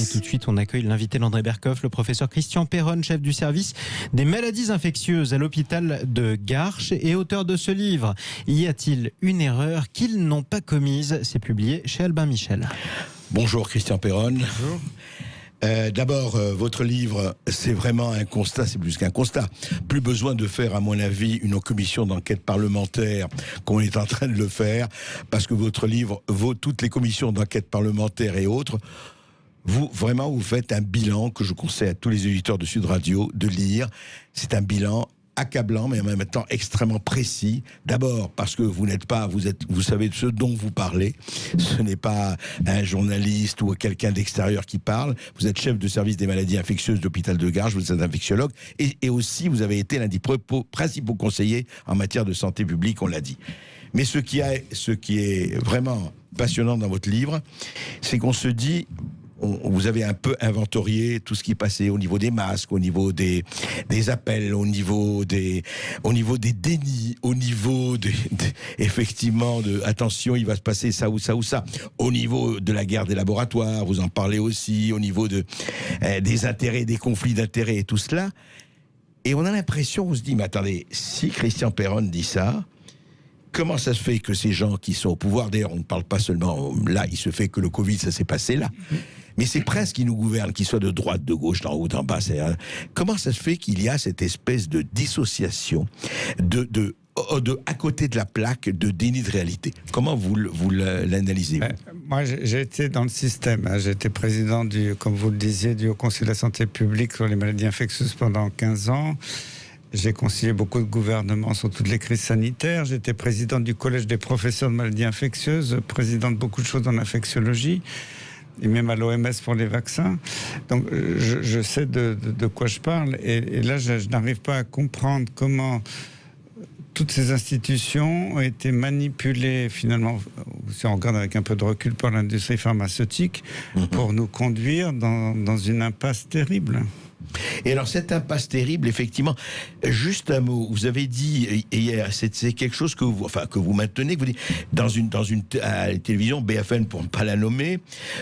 Mais tout de suite, on accueille l'invité d'André Berkoff, le professeur Christian Perron, chef du service des maladies infectieuses à l'hôpital de Garches et auteur de ce livre. Y a-t-il une erreur qu'ils n'ont pas commise? C'est publié chez Albin Michel. Bonjour Christian Perron. Bonjour. D'abord, votre livre, c'est vraiment un constat, c'est plus qu'un constat. Plus besoin de faire, à mon avis, une commission d'enquête parlementaire qu'on est en train de le faire, parce que votre livre vaut toutes les commissions d'enquête parlementaire et autres. Vous faites un bilan que je conseille à tous les auditeurs de Sud Radio de lire. C'est un bilan accablant, mais en même temps extrêmement précis. D'abord parce que vous savez de ce dont vous parlez. Ce n'est pas un journaliste ou quelqu'un d'extérieur qui parle. Vous êtes chef de service des maladies infectieuses de l'hôpital de Garches, vous êtes infectiologue, et aussi vous avez été l'un des principaux conseillers en matière de santé publique, on l'a dit. Mais ce qui est vraiment passionnant dans votre livre, c'est qu'on se dit... Vous avez un peu inventorié tout ce qui passait au niveau des masques, au niveau des appels, au niveau des dénis, au niveau effectivement de attention, il va se passer ça ou ça ou ça. Au niveau de la guerre des laboratoires, vous en parlez aussi, au niveau des intérêts, des conflits d'intérêts et tout cela. Et on a l'impression, on se dit, mais attendez, si Christian Perron dit ça, comment ça se fait que ces gens qui sont au pouvoir, d'ailleurs on ne parle pas seulement, là il se fait que le Covid ça s'est passé là, mais c'est presque qui nous gouvernent, qu'ils soient de droite, de gauche, d'en haut, d'en bas. Comment ça se fait qu'il y a cette espèce de dissociation, à côté de la plaque, de déni de réalité? Comment vous l'analysez? Moi, j'ai été dans le système. J'ai été président, comme vous le disiez, du Haut Conseil de la Santé publique sur les maladies infectieuses pendant 15 ans. J'ai conseillé beaucoup de gouvernements sur toutes les crises sanitaires. J'étais président du Collège des professeurs de maladies infectieuses, président de beaucoup de choses en infectiologie, et même à l'OMS pour les vaccins. Donc, je sais de quoi je parle. Et là, je n'arrive pas à comprendre comment toutes ces institutions ont été manipulées, finalement, si on regarde avec un peu de recul, par l'industrie pharmaceutique, pour nous conduire dans une impasse terrible. Et alors, cette impasse terrible, effectivement, juste un mot, vous avez dit hier, c'est quelque chose que vous maintenez, que vous dites, à la télévision, BFM pour ne pas la nommer,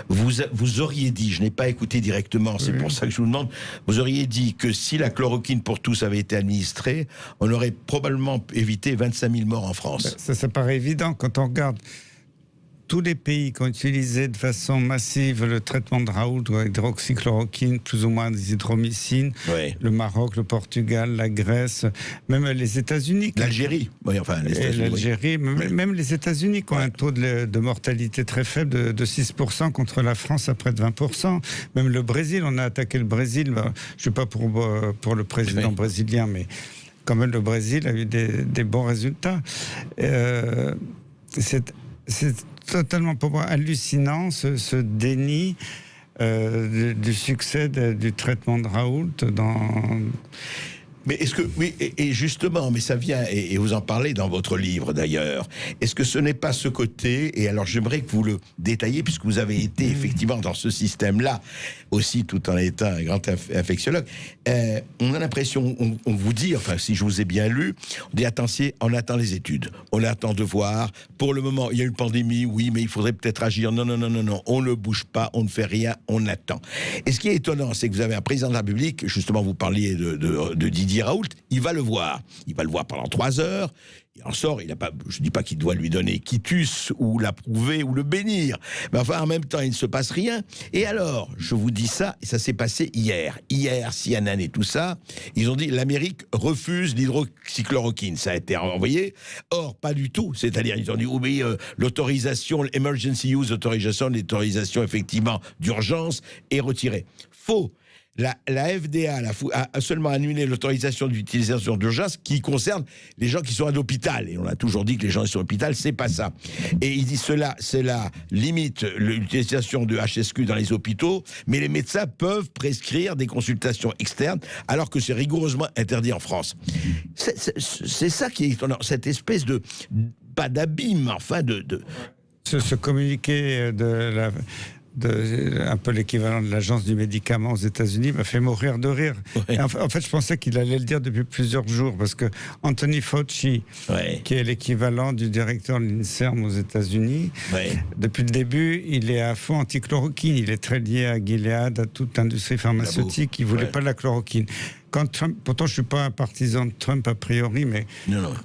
vous auriez dit, je n'ai pas écouté directement, c'est pour ça que je vous demande, vous auriez dit que si la chloroquine pour tous avait été administrée, on aurait probablement évité 25 000 morts en France. Ça paraît évident quand on regarde tous les pays qui ont utilisé de façon massive le traitement de Raoult avec hydroxychloroquine, plus ou moins des hydromycines, le Maroc, le Portugal, la Grèce, même les États-Unis. L'Algérie, l'Algérie, même les États-Unis qui ont un taux de mortalité très faible de 6% contre la France à près de 20%. Même le Brésil, on a attaqué le Brésil, je ne suis pas pour le président brésilien, mais quand même le Brésil a eu des bons résultats. C'est totalement pour moi hallucinant ce déni du succès du traitement de Raoult Mais est-ce que, oui, et justement, mais ça vient, et vous en parlez dans votre livre d'ailleurs, est-ce que ce n'est pas ce côté, et alors j'aimerais que vous le détailliez, puisque vous avez été effectivement dans ce système-là, aussi tout en étant un grand infectiologue, on a l'impression, on vous dit, enfin si je vous ai bien lu, on dit attention, on attend les études, on attend de voir, pour le moment il y a une pandémie, oui, mais il faudrait peut-être agir, non, on ne bouge pas, on ne fait rien, on attend. Et ce qui est étonnant, c'est que vous avez un président de la République, justement vous parliez de Didier Raoult, il va le voir pendant 3 heures, il en sort, je ne dis pas qu'il doit lui donner quitus ou l'approuver ou le bénir, mais enfin en même temps il ne se passe rien. Et alors, je vous dis ça, et ça s'est passé hier, CNN et tout ça, ils ont dit l'Amérique refuse l'hydroxychloroquine, ça a été envoyé, or pas du tout, c'est-à-dire ils ont dit oui, l'autorisation, l'emergency use authorization, l'autorisation effectivement d'urgence est retirée. Faux. La FDA a seulement annulé l'autorisation d'utilisation d'urgence qui concerne les gens qui sont à l'hôpital. Et on a toujours dit que les gens qui sont à l'hôpital, c'est pas ça. Et il dit cela limite l'utilisation de HSQ dans les hôpitaux, mais les médecins peuvent prescrire des consultations externes, alors que c'est rigoureusement interdit en France. C'est ça qui est étonnant, cette espèce pas d'abîme, enfin Ce communiqué un peu l'équivalent de l'agence du médicament aux États-Unis, m'a fait mourir de rire. Ouais. En fait, je pensais qu'il allait le dire depuis plusieurs jours, parce que Anthony Fauci, qui est l'équivalent du directeur de l'INSERM aux États-Unis, depuis le début, il est à fond anti-chloroquine. Il est très lié à Gilead, à toute l'industrie pharmaceutique. Il ne voulait pas de la chloroquine. Quand Trump, pourtant je ne suis pas un partisan de Trump a priori, mais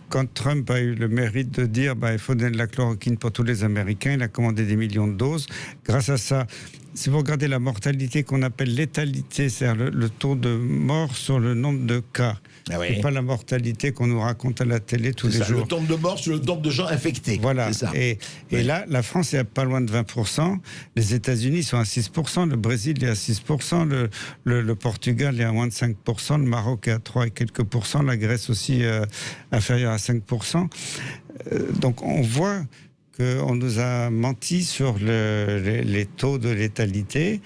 quand Trump a eu le mérite de dire il faut donner de la chloroquine pour tous les Américains, il a commandé des millions de doses. Grâce à ça, si vous regardez la mortalité qu'on appelle létalité, c'est-à-dire le taux de mort sur le nombre de cas, et pas la mortalité qu'on nous raconte à la télé tous les jours. Le nombre de morts sur le nombre de gens infectés. Voilà. Et là, la France est pas loin de 20%, les États-Unis sont à 6%, le Brésil est à 6%, le Portugal est à moins de 5%, le Maroc est à 3 et quelques pourcents, la Grèce aussi inférieure à 5%. Donc on voit qu'on nous a menti sur les taux de létalité,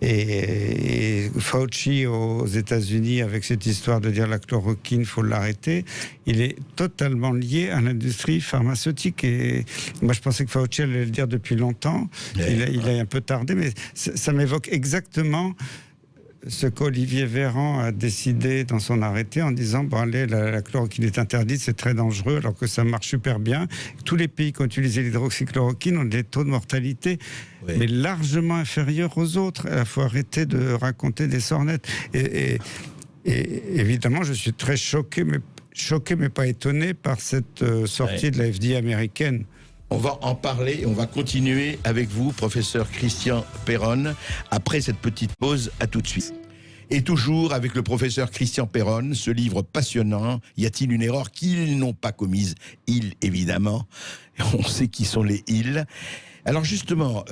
et Fauci aux États-Unis, avec cette histoire de dire la chloroquine, il faut l'arrêter, il est totalement lié à l'industrie pharmaceutique. Et moi, je pensais que Fauci allait le dire depuis longtemps. Il a un peu tardé, mais ça m'évoque exactement ce qu'Olivier Véran a décidé dans son arrêté en disant allez, la chloroquine est interdite, c'est très dangereux, alors que ça marche super bien. Tous les pays qui ont utilisé l'hydroxychloroquine ont des taux de mortalité mais largement inférieurs aux autres. Il faut arrêter de raconter des sornettes. Et évidemment, je suis très choqué, mais pas étonné par cette sortie de la FDA américaine. On va en parler et on va continuer avec vous, professeur Christian Perron, après cette petite pause. À tout de suite. Et toujours avec le professeur Christian Perron, ce livre passionnant, y a-t-il une erreur qu'ils n'ont pas commise? Ils, évidemment. On sait qui sont les ils. Alors justement,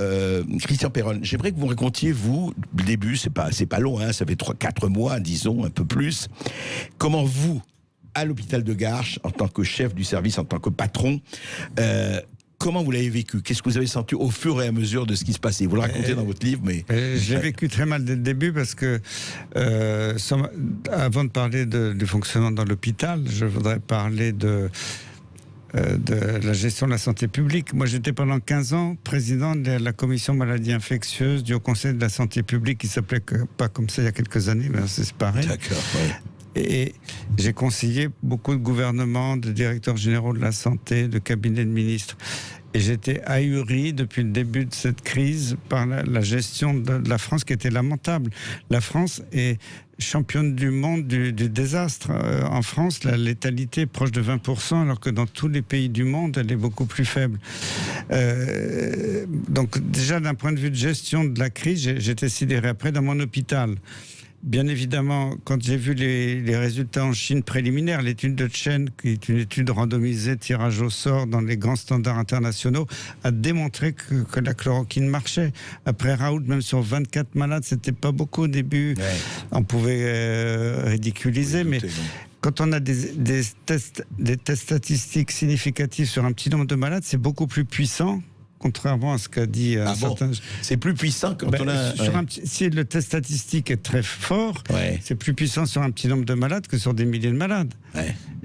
Christian Perron, j'aimerais que vous me racontiez, vous, le début, c'est pas long, hein, ça fait 3-4 mois, disons, un peu plus. Comment vous, à l'hôpital de Garches, en tant que chef du service, en tant que patron, comment vous l'avez vécu? Qu'est-ce que vous avez senti au fur et à mesure de ce qui se passait? Vous le racontez dans votre livre, mais... Je l'ai vécu très mal dès le début parce que, avant de parler du fonctionnement dans l'hôpital, je voudrais parler de la gestion de la santé publique. Moi, j'étais pendant 15 ans président de la commission maladies infectieuses du Haut Conseil de la santé publique, qui s'appelait pas comme ça il y a quelques années, mais c'est pareil. D'accord, Et j'ai conseillé beaucoup de gouvernements, de directeurs généraux de la santé, de cabinets de ministres. Et j'étais ahuri depuis le début de cette crise par la gestion de la France qui était lamentable. La France est championne du monde du désastre. En France, la létalité est proche de 20%, alors que dans tous les pays du monde, elle est beaucoup plus faible. Donc déjà, d'un point de vue de gestion de la crise, j'étais sidéré. Après, dans mon hôpital, bien évidemment, quand j'ai vu les résultats en Chine préliminaires, l'étude de Chen, qui est une étude randomisée, tirage au sort dans les grands standards internationaux, a démontré que la chloroquine marchait. Après Raoult, même sur 24 malades, c'était pas beaucoup au début. On pouvait ridiculiser, mais... Quand on a des tests statistiques significatifs sur un petit nombre de malades, c'est beaucoup plus puissant. Contrairement à ce qu'a dit certains... C'est plus puissant quand on a... Si le test statistique est très fort, c'est plus puissant sur un petit nombre de malades que sur des milliers de malades.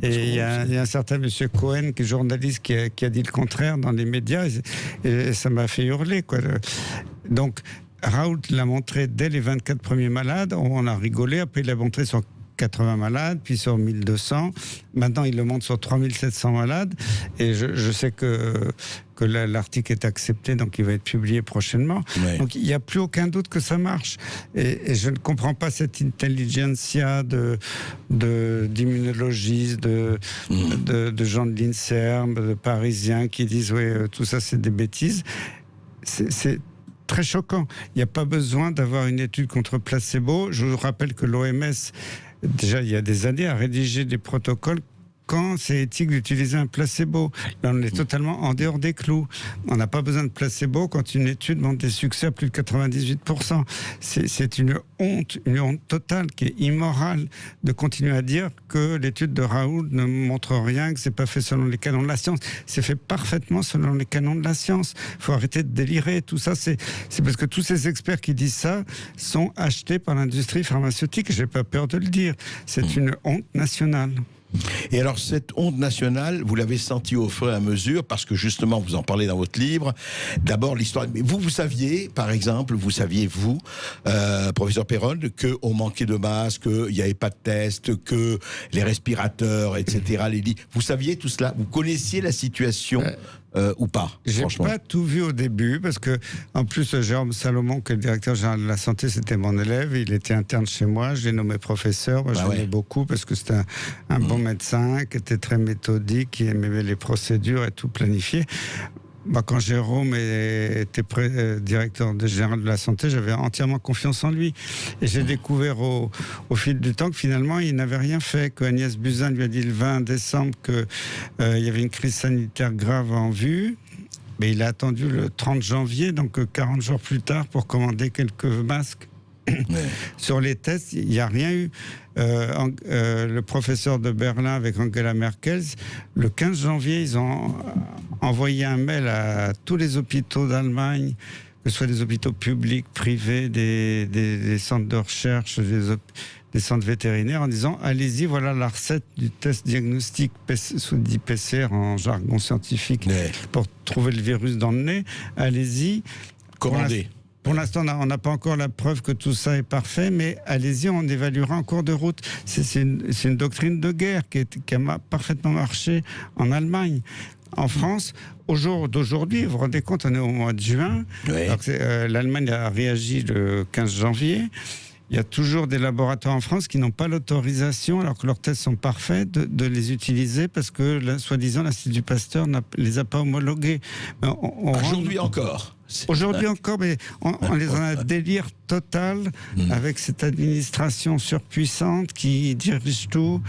Et il y a un certain monsieur Cohen, qui est journaliste, qui a dit le contraire dans les médias, et ça m'a fait hurler, quoi. Donc, Raoult l'a montré dès les 24 premiers malades, on a rigolé, après il l'a montré sur 80 malades, puis sur 1200. Maintenant, il le montre sur 3700 malades. Et je sais que l'article est accepté, donc il va être publié prochainement. Donc, il n'y a plus aucun doute que ça marche. Et je ne comprends pas cette intelligentsia d'immunologistes, de gens de l'INSERM, de Parisiens qui disent tout ça, c'est des bêtises. C'est très choquant. Il n'y a pas besoin d'avoir une étude contre placebo. Je vous rappelle que l'OMS, déjà il y a des années, a rédigé des protocoles quand c'est éthique d'utiliser un placebo. Là, on est totalement en dehors des clous. On n'a pas besoin de placebo quand une étude montre des succès à plus de 98%. C'est une honte totale qui est immorale de continuer à dire que l'étude de Raoult ne montre rien, que c'est pas fait selon les canons de la science. C'est fait parfaitement selon les canons de la science. Il faut arrêter de délirer. Tout ça, c'est parce que tous ces experts qui disent ça sont achetés par l'industrie pharmaceutique. J'ai pas peur de le dire. C'est une honte nationale. Et alors, cette honte nationale, vous l'avez sentie au fur et à mesure, parce que justement, vous en parlez dans votre livre. D'abord, l'histoire. Mais vous saviez, par exemple, vous, professeur Perron, qu'on manquait de masques, qu'il n'y avait pas de tests, que les respirateurs, etc., les lits. Vous saviez tout cela? Vous connaissiez la situation ou pas? J'ai pas tout vu au début, parce que, en plus, Jérôme Salomon, qui est le directeur général de la santé, c'était mon élève. Il était interne chez moi. Je l'ai nommé professeur. Moi, je l'aimais beaucoup, parce que c'était un bon médecin, qui était très méthodique, qui aimait les procédures et tout planifier. Quand Jérôme était directeur général de la santé, j'avais entièrement confiance en lui. Et j'ai découvert au fil du temps que finalement, il n'avait rien fait, que Agnès Buzyn lui a dit le 20 décembre qu'il y avait une crise sanitaire grave en vue. Mais il a attendu le 30 janvier, donc 40 jours plus tard, pour commander quelques masques. Sur les tests, il n'y a rien eu. Le professeur de Berlin avec Angela Merkel, le 15 janvier, ils ont envoyé un mail à tous les hôpitaux d'Allemagne, que ce soit des hôpitaux publics, privés, des centres de recherche, des centres vétérinaires, en disant allez-y, voilà la recette du test diagnostic dit PCR en jargon scientifique pour trouver le virus dans le nez. Allez-y. Commandez. Pour l'instant, on n'a pas encore la preuve que tout ça est parfait, mais allez-y, on évaluera en cours de route. C'est une doctrine de guerre qui a parfaitement marché en Allemagne. En France, au jour d'aujourd'hui, vous vous rendez compte, on est au mois de juin. L'Allemagne a réagi le 15 janvier. Il y a toujours des laboratoires en France qui n'ont pas l'autorisation, alors que leurs tests sont parfaits, de les utiliser parce que, soi-disant, l'Institut Pasteur ne les a pas homologués. Aujourd'hui encore. Aujourd'hui encore, mais on les en a un délire total avec cette administration surpuissante qui dirige tout.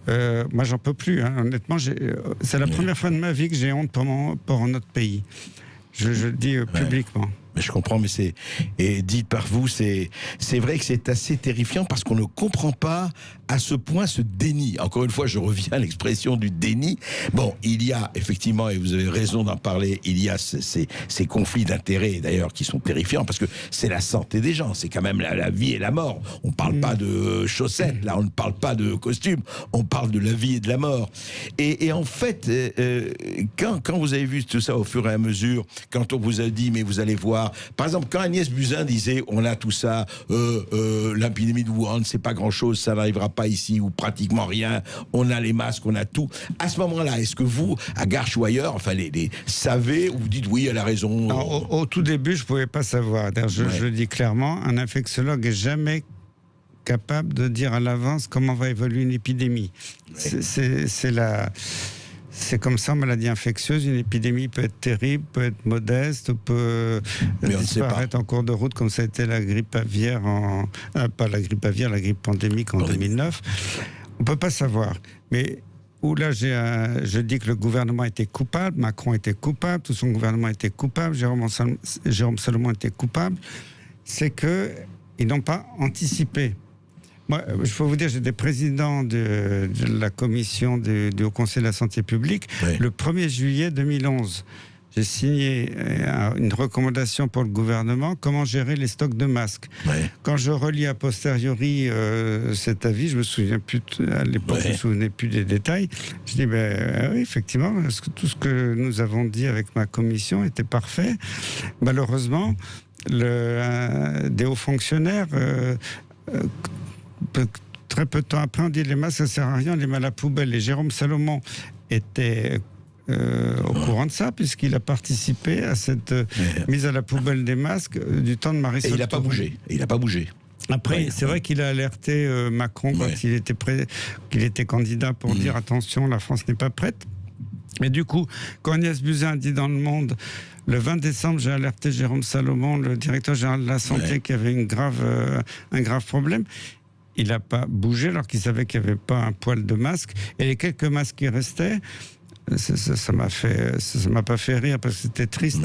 Moi, j'en peux plus. Honnêtement, c'est la première fois de ma vie que j'ai honte pour notre pays. Je le dis publiquement. Mais je comprends, mais et dit par vous, c'est vrai que c'est assez terrifiant parce qu'on ne comprend pas à ce point ce déni. Encore une fois, je reviens à l'expression du déni. Bon, il y a effectivement, et vous avez raison d'en parler, il y a ces conflits d'intérêts d'ailleurs qui sont terrifiants parce que c'est la santé des gens, c'est quand même la vie et la mort. On ne parle pas de chaussettes, là, on ne parle pas de costumes, on parle de la vie et de la mort. Et en fait, quand vous avez vu tout ça au fur et à mesure, quand on vous a dit, mais vous allez voir, par exemple, quand Agnès Buzyn disait on a tout ça, l'épidémie de Wuhan, c'est pas grand-chose, ça n'arrivera pas ici, ou pratiquement rien, on a les masques, on a tout. À ce moment-là, est-ce que vous, à Garches ou ailleurs, enfin, les savez, ou vous dites oui, elle a raison? Non, au tout début, je ne pouvais pas savoir. Je le dis clairement, un infectiologue n'est jamais capable de dire à l'avance comment va évoluer une épidémie. C'est comme ça en maladie infectieuse, une épidémie peut être terrible, peut être modeste, peut disparaître en cours de route, comme ça a été la grippe aviaire, pas la grippe aviaire, la grippe pandémique en 2009. On ne peut pas savoir. Mais là, je dis que le gouvernement était coupable, Macron était coupable, tout son gouvernement était coupable, Jérôme Salomon était coupable, c'est qu'ils n'ont pas anticipé. Moi, je peux vous dire, j'étais président de la commission du Haut Conseil de la Santé publique le 1er juillet 2011. J'ai signé une recommandation pour le gouvernement, comment gérer les stocks de masques. Quand je relis a posteriori cet avis, je me souviens plus, à l'époque, je me souvenais plus des détails. Je dis, oui, effectivement, parce que tout ce que nous avons dit avec ma commission était parfait. Malheureusement, des hauts fonctionnaires... très peu de temps après, on dit les masques, ça sert à rien, on les met à la poubelle. Et Jérôme Salomon était au courant de ça, puisqu'il a participé à cette mise à la poubelle des masques du temps de Marisol. Et il n'a pas bougé. Il n'a pas bougé. Après, c'est vrai qu'il a alerté Macron quand il était candidat pour dire attention, la France n'est pas prête. Mais du coup, quand Agnès Buzyn a dit dans Le Monde, le 20 décembre, j'ai alerté Jérôme Salomon, le directeur général de la santé, qui avait un grave problème. Il n'a pas bougé alors qu'il savait qu'il n'y avait pas un poil de masque. Et les quelques masques qui restaient, ça m'a pas fait rire parce que c'était triste.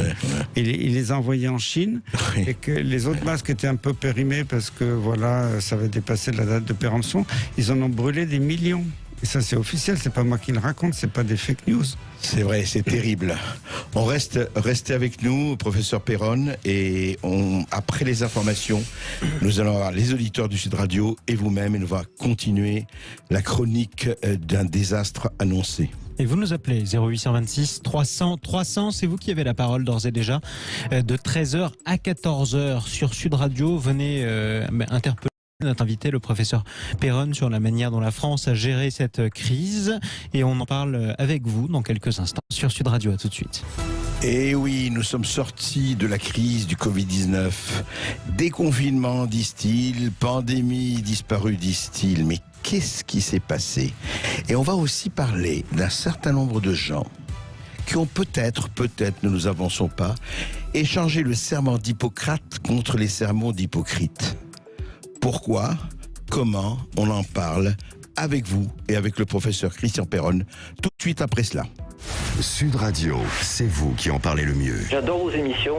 Il les a envoyés en Chine et que les autres masques étaient un peu périmés parce que voilà, ça avait dépassé la date de péremption. Ils en ont brûlé des millions. Et ça, c'est officiel, c'est pas moi qui le raconte, c'est pas des fake news. C'est vrai, c'est terrible. Restez avec nous, professeur Péronne, et après les informations, nous allons avoir les auditeurs du Sud Radio et vous-même, et nous va continuer la chronique d'un désastre annoncé. Et vous nous appelez 0826 300 300, c'est vous qui avez la parole d'ores et déjà, de 13h à 14h sur Sud Radio. Venez interpeller notre invité, le professeur Péronne, sur la manière dont la France a géré cette crise. Et on en parle avec vous dans quelques instants sur Sud Radio. À tout de suite. Et oui, nous sommes sortis de la crise du Covid-19. Déconfinement, disent-ils, pandémie disparue, disent-ils. Mais qu'est-ce qui s'est passé? Et on va aussi parler d'un certain nombre de gens qui ont peut-être, ne nous avançons pas, échangé le serment d'Hippocrate contre les sermons d'Hypocrite. Pourquoi? Comment? On en parle avec vous et avec le professeur Christian Péronne tout de suite après cela. Sud Radio, c'est vous qui en parlez le mieux. J'adore vos émissions,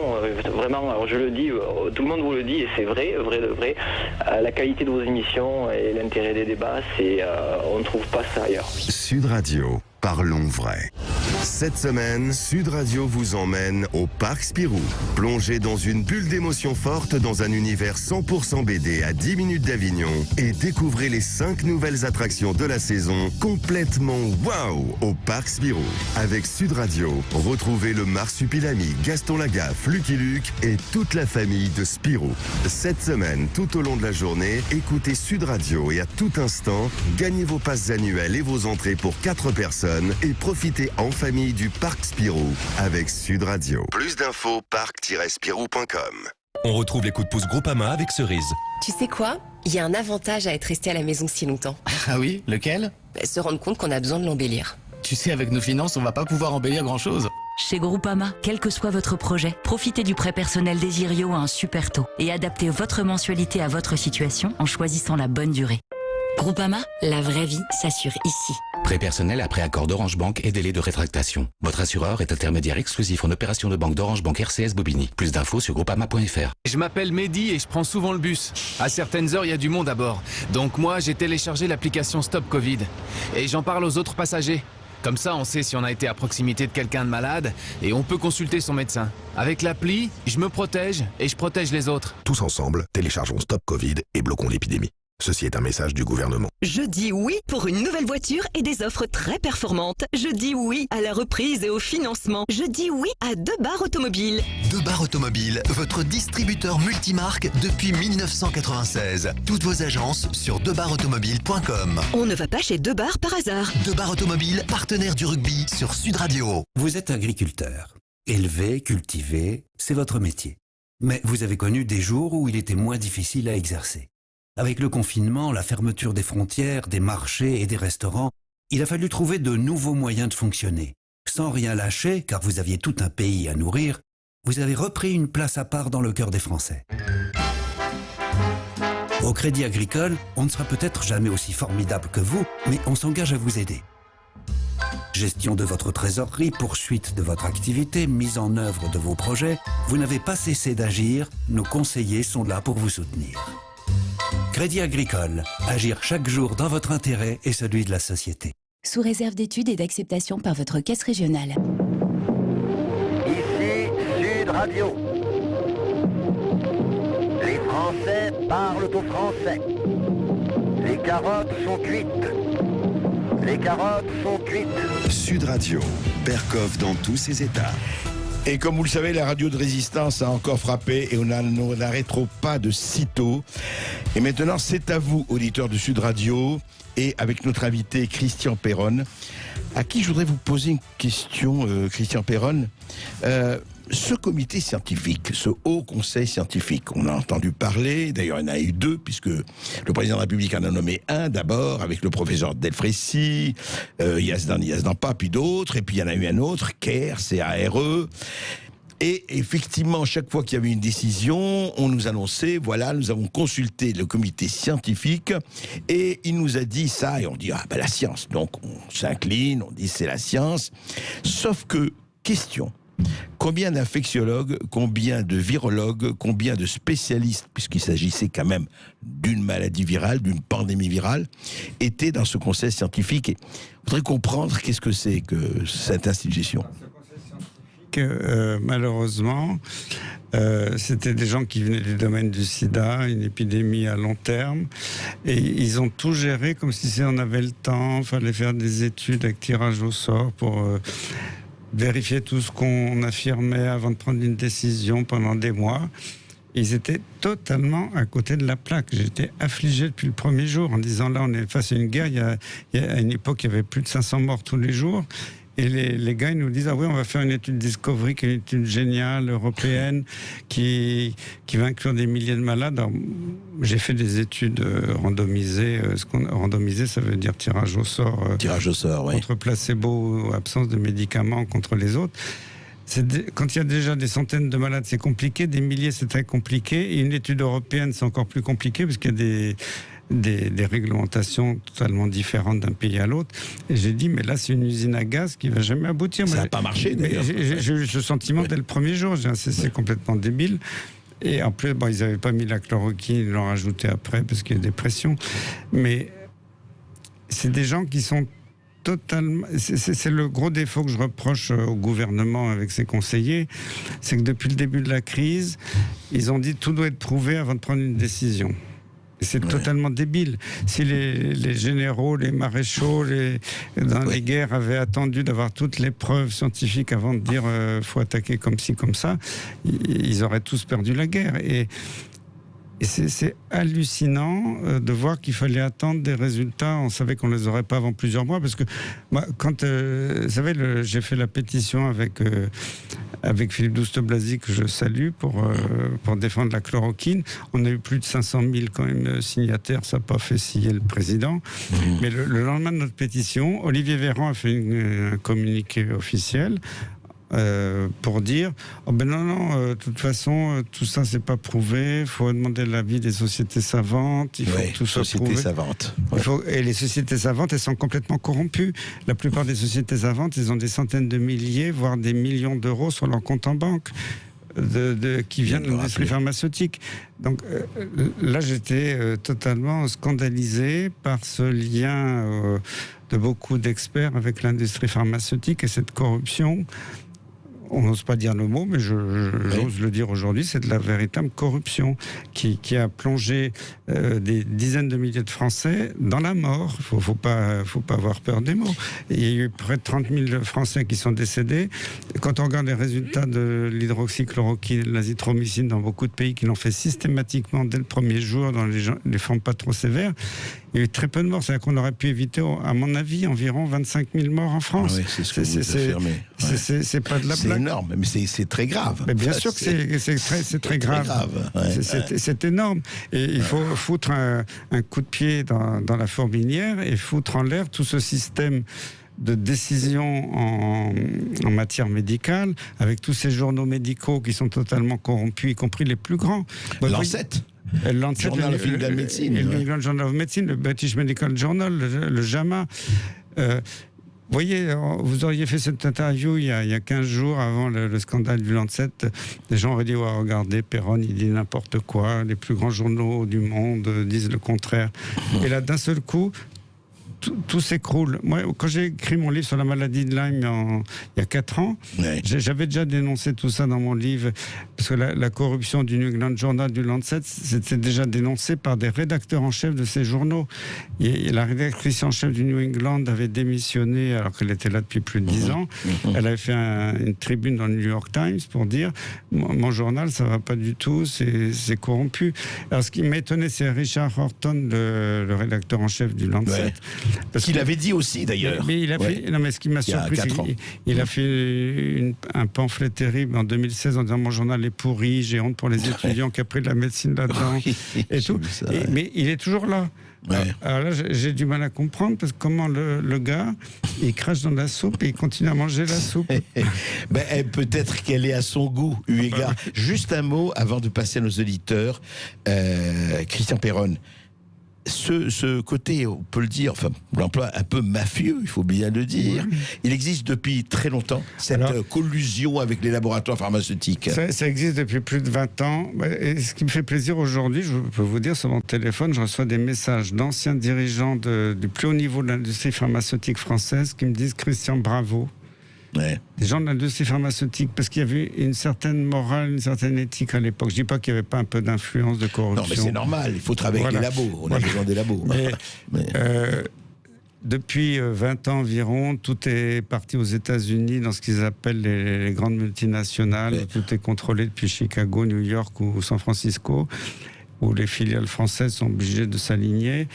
vraiment, alors je le dis, tout le monde vous le dit, et c'est vrai de vrai. La qualité de vos émissions et l'intérêt des débats, on ne trouve pas ça ailleurs. Sud Radio, parlons vrai. Cette semaine, Sud Radio vous emmène au Parc Spirou. Plongez dans une bulle d'émotions fortes dans un univers 100% BD à 10 minutes d'Avignon et découvrez les 5 nouvelles attractions de la saison complètement waouh au Parc Spirou. Avec Sud Radio, retrouvez le Marsupilami, Gaston Lagaffe, Lucky Luke et toute la famille de Spirou. Cette semaine, tout au long de la journée, écoutez Sud Radio et à tout instant, gagnez vos passes annuelles et vos entrées pour 4 personnes et profitez en famille du Parc Spirou avec Sud Radio. Plus d'infos, parc-spirou.com. On retrouve les coups de pouce Groupama avec Cerise. Tu sais quoi? Il y a un avantage à être resté à la maison si longtemps. Ah oui, lequel? Se rendre compte qu'on a besoin de l'embellir. Tu sais, avec nos finances, on va pas pouvoir embellir grand-chose. Chez Groupama, quel que soit votre projet, profitez du prêt personnel Desirio à un super taux et adaptez votre mensualité à votre situation en choisissant la bonne durée. Groupama, la vraie vie s'assure ici. Prêt personnel après accord d'Orange Bank et délai de rétractation. Votre assureur est intermédiaire exclusif en opération de banque d'Orange Bank RCS Bobigny. Plus d'infos sur groupama.fr. Je m'appelle Mehdi et je prends souvent le bus. À certaines heures, il y a du monde à bord. Donc moi, j'ai téléchargé l'application Stop Covid. Et j'en parle aux autres passagers. Comme ça, on sait si on a été à proximité de quelqu'un de malade et on peut consulter son médecin. Avec l'appli, je me protège et je protège les autres. Tous ensemble, téléchargeons Stop Covid et bloquons l'épidémie. Ceci est un message du gouvernement. Je dis oui pour une nouvelle voiture et des offres très performantes. Je dis oui à la reprise et au financement. Je dis oui à Debar Automobile. Debar Automobile, votre distributeur multimarque depuis 1996. Toutes vos agences sur debarautomobile.com. On ne va pas chez Debar par hasard. Debar Automobile, partenaire du rugby sur Sud Radio. Vous êtes agriculteur. Élever, cultiver, c'est votre métier. Mais vous avez connu des jours où il était moins difficile à exercer. Avec le confinement, la fermeture des frontières, des marchés et des restaurants, il a fallu trouver de nouveaux moyens de fonctionner. Sans rien lâcher, car vous aviez tout un pays à nourrir, vous avez repris une place à part dans le cœur des Français. Au Crédit Agricole, on ne sera peut-être jamais aussi formidable que vous, mais on s'engage à vous aider. Gestion de votre trésorerie, poursuite de votre activité, mise en œuvre de vos projets, vous n'avez pas cessé d'agir, nos conseillers sont là pour vous soutenir. Crédit Agricole, agir chaque jour dans votre intérêt et celui de la société. Sous réserve d'études et d'acceptation par votre caisse régionale. Ici Sud Radio. Les Français parlent au français. Les carottes sont cuites. Les carottes sont cuites. Sud Radio, Berkoff dans tous ses états. Et comme vous le savez, la radio de résistance a encore frappé et on n'arrêtera pas de sitôt. Et maintenant, c'est à vous, auditeurs de Sud Radio, et avec notre invité Christian Péronne, à qui je voudrais vous poser une question, Christian Péronne. Ce comité scientifique, ce haut conseil scientifique, on a entendu parler, d'ailleurs il y en a eu 2, puisque le président de la République en a nommé un d'abord, avec le professeur Delfrécy, Yazdan-Pa, puis d'autres, et puis il y en a eu un autre, CARE, C-A-R-E. Et effectivement, chaque fois qu'il y avait une décision, on nous annonçait, voilà, nous avons consulté le comité scientifique, et il nous a dit ça, et on dit, la science. Donc on s'incline, on dit c'est la science. Sauf que, question, Combien d'infectiologues, combien de virologues, combien de spécialistes, puisqu'il s'agissait quand même d'une maladie virale, d'une pandémie virale, étaient dans ce conseil scientifique? Et il faudrait comprendre qu'est-ce que c'est que cette institution. Malheureusement, c'était des gens qui venaient du domaine du sida, une épidémie à long terme, et ils ont tout géré comme si on avait le temps. Il fallait faire des études avec tirage au sort pour vérifier tout ce qu'on affirmait avant de prendre une décision pendant des mois. Ils étaient totalement à côté de la plaque. J'étais affligé depuis le premier jour en disant là on est face à une guerre. À une époque il y avait plus de 500 morts tous les jours. Et les gars, ils nous disent, ah oui, on va faire une étude Discovery, qui est une étude géniale, européenne, qui va inclure des milliers de malades. Alors, j'ai fait des études randomisées. Randomisé, ça veut dire tirage au sort. Tirage au sort, oui. Contre placebo, absence de médicaments contre les autres. Quand il y a déjà des centaines de malades, c'est compliqué. Des milliers, c'est très compliqué. Et une étude européenne, c'est encore plus compliqué, parce qu'il y a des réglementations totalement différentes d'un pays à l'autre. Et j'ai dit, mais là, c'est une usine à gaz qui ne va jamais aboutir. Ça n'a pas marché, d'ailleurs. J'ai eu ce sentiment dès le premier jour. C'est complètement débile. Et en plus, ils n'avaient pas mis la chloroquine, ils l'ont rajouté après, parce qu'il y a des pressions. Mais c'est des gens qui sont totalement... C'est le gros défaut que je reproche au gouvernement avec ses conseillers, c'est que depuis le début de la crise, ils ont dit tout doit être prouvé avant de prendre une décision. C'est totalement débile. Si les généraux, les maréchaux, dans les guerres avaient attendu d'avoir toutes les preuves scientifiques avant de dire faut attaquer comme ci, comme ça, ils auraient tous perdu la guerre. Et c'est hallucinant de voir qu'il fallait attendre des résultats. On savait qu'on ne les aurait pas avant plusieurs mois. Parce que moi, quand vous savez, j'ai fait la pétition avec Philippe Douste-Blazy, que je salue, pour défendre la chloroquine. On a eu plus de 500 000 quand même signataires. Ça n'a pas fait scier le président. Mais le lendemain de notre pétition, Olivier Véran a fait un communiqué officiel pour dire non, de toute façon tout ça c'est pas prouvé, il faut demander l'avis des sociétés savantes, il faut que tout soit prouvé. Savantes. Et les sociétés savantes, elles sont complètement corrompues. La plupart des sociétés savantes, elles ont des centaines de milliers, voire des millions d'euros sur leur compte en banque. Qui viennent de l'industrie pharmaceutique. Donc là, j'étais totalement scandalisé par ce lien de beaucoup d'experts avec l'industrie pharmaceutique et cette corruption. On n'ose pas dire le mot, mais j'ose le dire aujourd'hui, c'est de la véritable corruption qui a plongé des dizaines de milliers de Français dans la mort. Il ne faut pas avoir peur des mots. Et il y a eu près de 30 000 Français qui sont décédés. Quand on regarde les résultats de l'hydroxychloroquine et de l'azithromycine dans beaucoup de pays qui l'ont fait systématiquement dès le premier jour, dans les formes pas trop sévères, il y a eu très peu de morts. C'est-à-dire qu'on aurait pu éviter, à mon avis, environ 25 000 morts en France. Oui, c'est ce que vous affirmez. C'est pas de la blague. C'est énorme, mais c'est très grave. Mais bien sûr que c'est très grave. C'est énorme. Et il faut foutre un coup de pied dans la fourmilière et foutre en l'air tout ce système de décision en matière médicale, avec tous ces journaux médicaux qui sont totalement corrompus, y compris les plus grands. Lancet. Journal of England Medicine. Le Journal of Medicine, le British Medical Journal, le JAMA. Vous voyez, vous auriez fait cette interview il y a 15 jours avant le scandale du Lancet. Les gens auraient dit, ouais, regardez, Perron, il dit n'importe quoi. Les plus grands journaux du monde disent le contraire. Et là, d'un seul coup, tout s'écroule. Moi, quand j'ai écrit mon livre sur la maladie de Lyme il y a 4 ans, j'avais déjà dénoncé tout ça dans mon livre, parce que la corruption du New England Journal, du Lancet, c'était déjà dénoncé par des rédacteurs en chef de ces journaux. Et la rédactrice en chef du New England avait démissionné, alors qu'elle était là depuis plus de 10 ans. Elle avait fait une tribune dans le New York Times pour dire mon journal, ça va pas du tout, c'est corrompu. Alors, ce qui m'étonnait, c'est Richard Horton, le rédacteur en chef du Lancet. Parce qu'il avait dit aussi d'ailleurs. Mais il a fait, non, mais ce qui m'a surpris, c'est qu'il a fait un pamphlet terrible en 2016 en disant mon journal est pourri, j'ai honte pour les étudiants qui ont pris de la médecine là-dedans et tout. Mais il est toujours là. Alors là, j'ai du mal à comprendre parce que comment le gars, il crache dans la soupe et il continue à manger la soupe. Peut-être qu'elle est à son goût, eu égard. Juste un mot avant de passer à nos auditeurs. Christian Perron. ce côté, on peut le dire, enfin, l'emploi un peu mafieux, il faut bien le dire, il existe depuis très longtemps, cette collusion avec les laboratoires pharmaceutiques. Ça existe depuis plus de 20 ans. Et ce qui me fait plaisir aujourd'hui, je peux vous dire, sur mon téléphone, je reçois des messages d'anciens dirigeants du plus haut niveau de l'industrie pharmaceutique française qui me disent « Christian, bravo ». Ouais. Des gens de l'industrie pharmaceutique, parce qu'il y avait une certaine morale, une certaine éthique à l'époque. Je ne dis pas qu'il n'y avait pas un peu d'influence, de corruption. Non, mais c'est normal, il faut travailler avec les labos, on a besoin des labos. Depuis 20 ans environ, tout est parti aux États-Unis dans ce qu'ils appellent les grandes multinationales. Ouais. Tout est contrôlé depuis Chicago, New York ou San Francisco, où les filiales françaises sont obligées de s'aligner.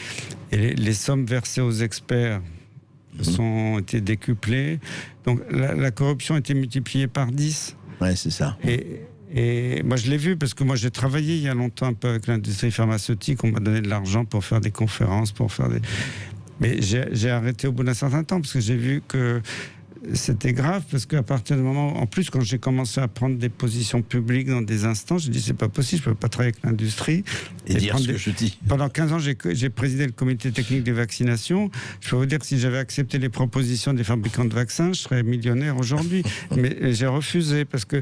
Et les sommes versées aux experts ont été décuplées. Donc la corruption a été multipliée par 10. Ouais, c'est ça. Et moi, je l'ai vu parce que moi, j'ai travaillé il y a longtemps un peu avec l'industrie pharmaceutique. On m'a donné de l'argent pour faire des conférences, pour faire des... Mais j'ai arrêté au bout d'un certain temps parce que j'ai vu que c'était grave, parce qu'à partir du moment... En plus, quand j'ai commencé à prendre des positions publiques dans des instants, j'ai dit, c'est pas possible, je peux pas travailler avec l'industrie. Et dire ce que je dis. Pendant 15 ans, j'ai présidé le comité technique des vaccinations. Je peux vous dire que si j'avais accepté les propositions des fabricants de vaccins, je serais millionnaire aujourd'hui. Mais j'ai refusé, parce que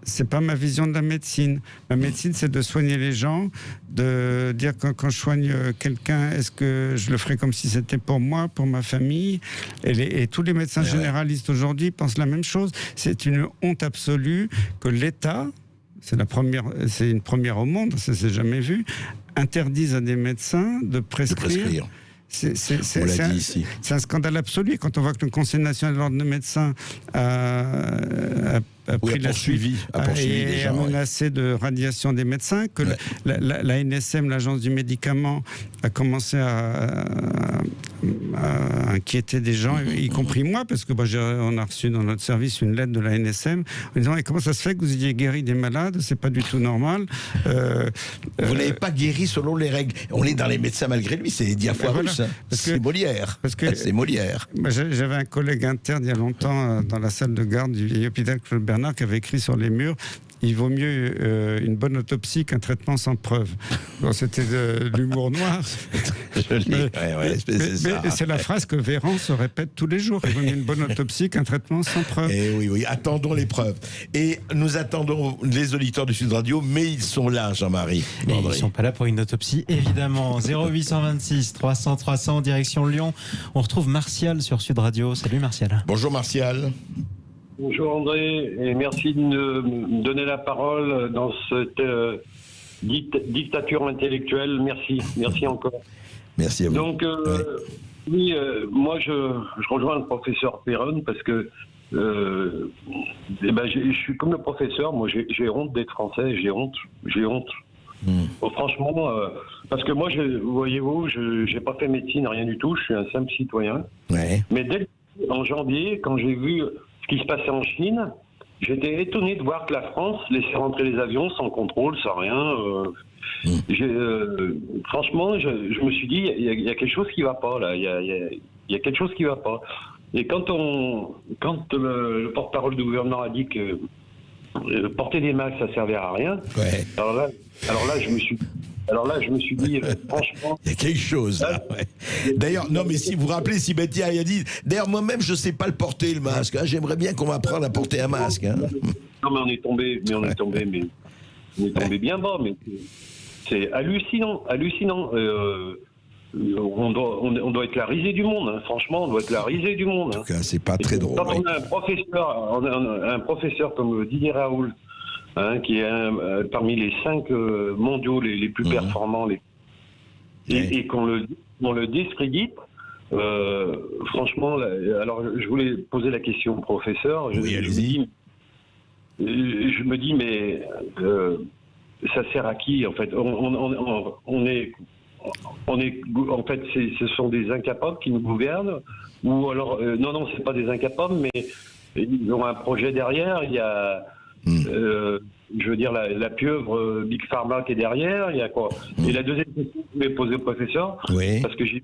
c'est pas ma vision de la médecine. Ma médecine, c'est de soigner les gens, de dire que quand je soigne quelqu'un, est-ce que je le ferai comme si c'était pour moi, pour ma famille. Et tous les médecins généralistes aujourd'hui pensent la même chose. C'est une honte absolue que l'État, c'est une première au monde, ça s'est jamais vu, interdise à des médecins de prescrire. C'est un scandale absolu. Quand on voit que le Conseil national de l'ordre des médecins a pris la suivi et a menacé de radiation des médecins, que la NSM, l'agence du médicament, a commencé à inquiéter des gens, y compris moi, parce que on a reçu dans notre service une lettre de la NSM en disant comment ça se fait que vous ayez guéri des malades, c'est pas du tout normal. Vous n'avez pas guéri selon les règles. On est dans les médecins malgré lui, c'est Diafoirus. C'est Molière. C'est Molière. J'avais un collègue interne il y a longtemps dans la salle de garde du vieil hôpital Claude Bernard qui avait écrit sur les murs: il vaut mieux une bonne autopsie qu'un traitement sans preuve. Bon, c'était de l'humour noir. Mais c'est la phrase que Véran se répète tous les jours. Il vaut mieux une bonne autopsie qu'un traitement sans preuve. Et oui, attendons les preuves. Et nous attendons les auditeurs de Sud Radio, mais ils sont là, Jean-Marie. Ils ne sont pas là pour une autopsie, évidemment. 0826 300 300, direction Lyon. On retrouve Martial sur Sud Radio. Salut Martial. Bonjour Martial. Bonjour André, et merci de me donner la parole dans cette dictature intellectuelle. Merci encore. Merci à vous. Donc, moi je rejoins le professeur Perron parce que je suis comme le professeur. Moi, j'ai honte d'être français. J'ai honte. Bon, franchement, parce que moi, voyez-vous, j'ai pas fait médecine, rien du tout. Je suis un simple citoyen. Ouais. Mais en janvier, quand j'ai vu ce qui se passait en Chine, j'étais étonné de voir que la France laissait rentrer les avions sans contrôle, sans rien. Franchement, je me suis dit, il y a quelque chose qui va pas là. Il y a quelque chose qui va pas. Et quand le porte-parole du gouvernement a dit que porter des masques, ça servait à rien. Ouais. Alors là, je me suis dit, franchement... Il y a quelque chose, là. Ouais. D'ailleurs, non, mais si vous vous rappelez, si Betty a dit... D'ailleurs, moi-même, je ne sais pas le porter, le masque. Hein. J'aimerais bien qu'on m'apprenne à porter un masque. Hein. Non, mais on est tombé bien bas, mais c'est hallucinant. On doit être la risée du monde, hein. Franchement, on doit être la risée du monde. Hein. En tout cas, c'est pas très drôle. Quand on a un professeur comme Didier Raoult, hein, qui est parmi les 5 mondiaux les plus performants, et qu'on le discrédite, franchement, alors je voulais poser la question au professeur. Je me dis, mais ça sert à qui en fait? En fait, ce sont des incapables qui nous gouvernent, ou alors non, c'est pas des incapables, mais ils ont un projet derrière. Il y a, je veux dire, la pieuvre Big Pharma qui est derrière. Il y a quoi? Et la deuxième question que je voulais poser au professeur, parce que j'y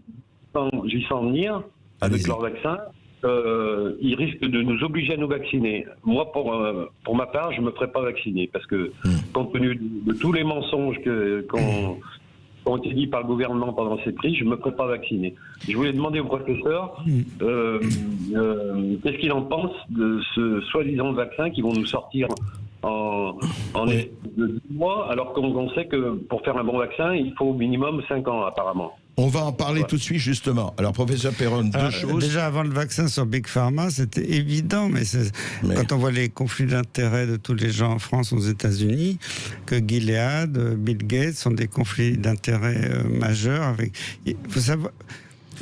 sens venir avec leur vaccin. Ils risquent de nous obliger à nous vacciner. Moi, pour ma part, je me ferai pas vacciner parce que compte tenu de tous les mensonges ont été dit par le gouvernement pendant cette crise, je ne me ferai pas vacciner. Je voulais demander au professeur qu'est-ce qu'il en pense de ce soi-disant vaccin qui vont nous sortir en de 10 mois, alors qu'on sait que pour faire un bon vaccin, il faut au minimum 5 ans apparemment. On va en parler tout de suite, justement. Alors, professeur Perron, deux choses. Déjà, avant le vaccin sur Big Pharma, c'était évident, mais quand on voit les conflits d'intérêts de tous les gens en France, aux États-Unis, que Gilead, Bill Gates sont des conflits d'intérêts majeurs. Il faut savoir...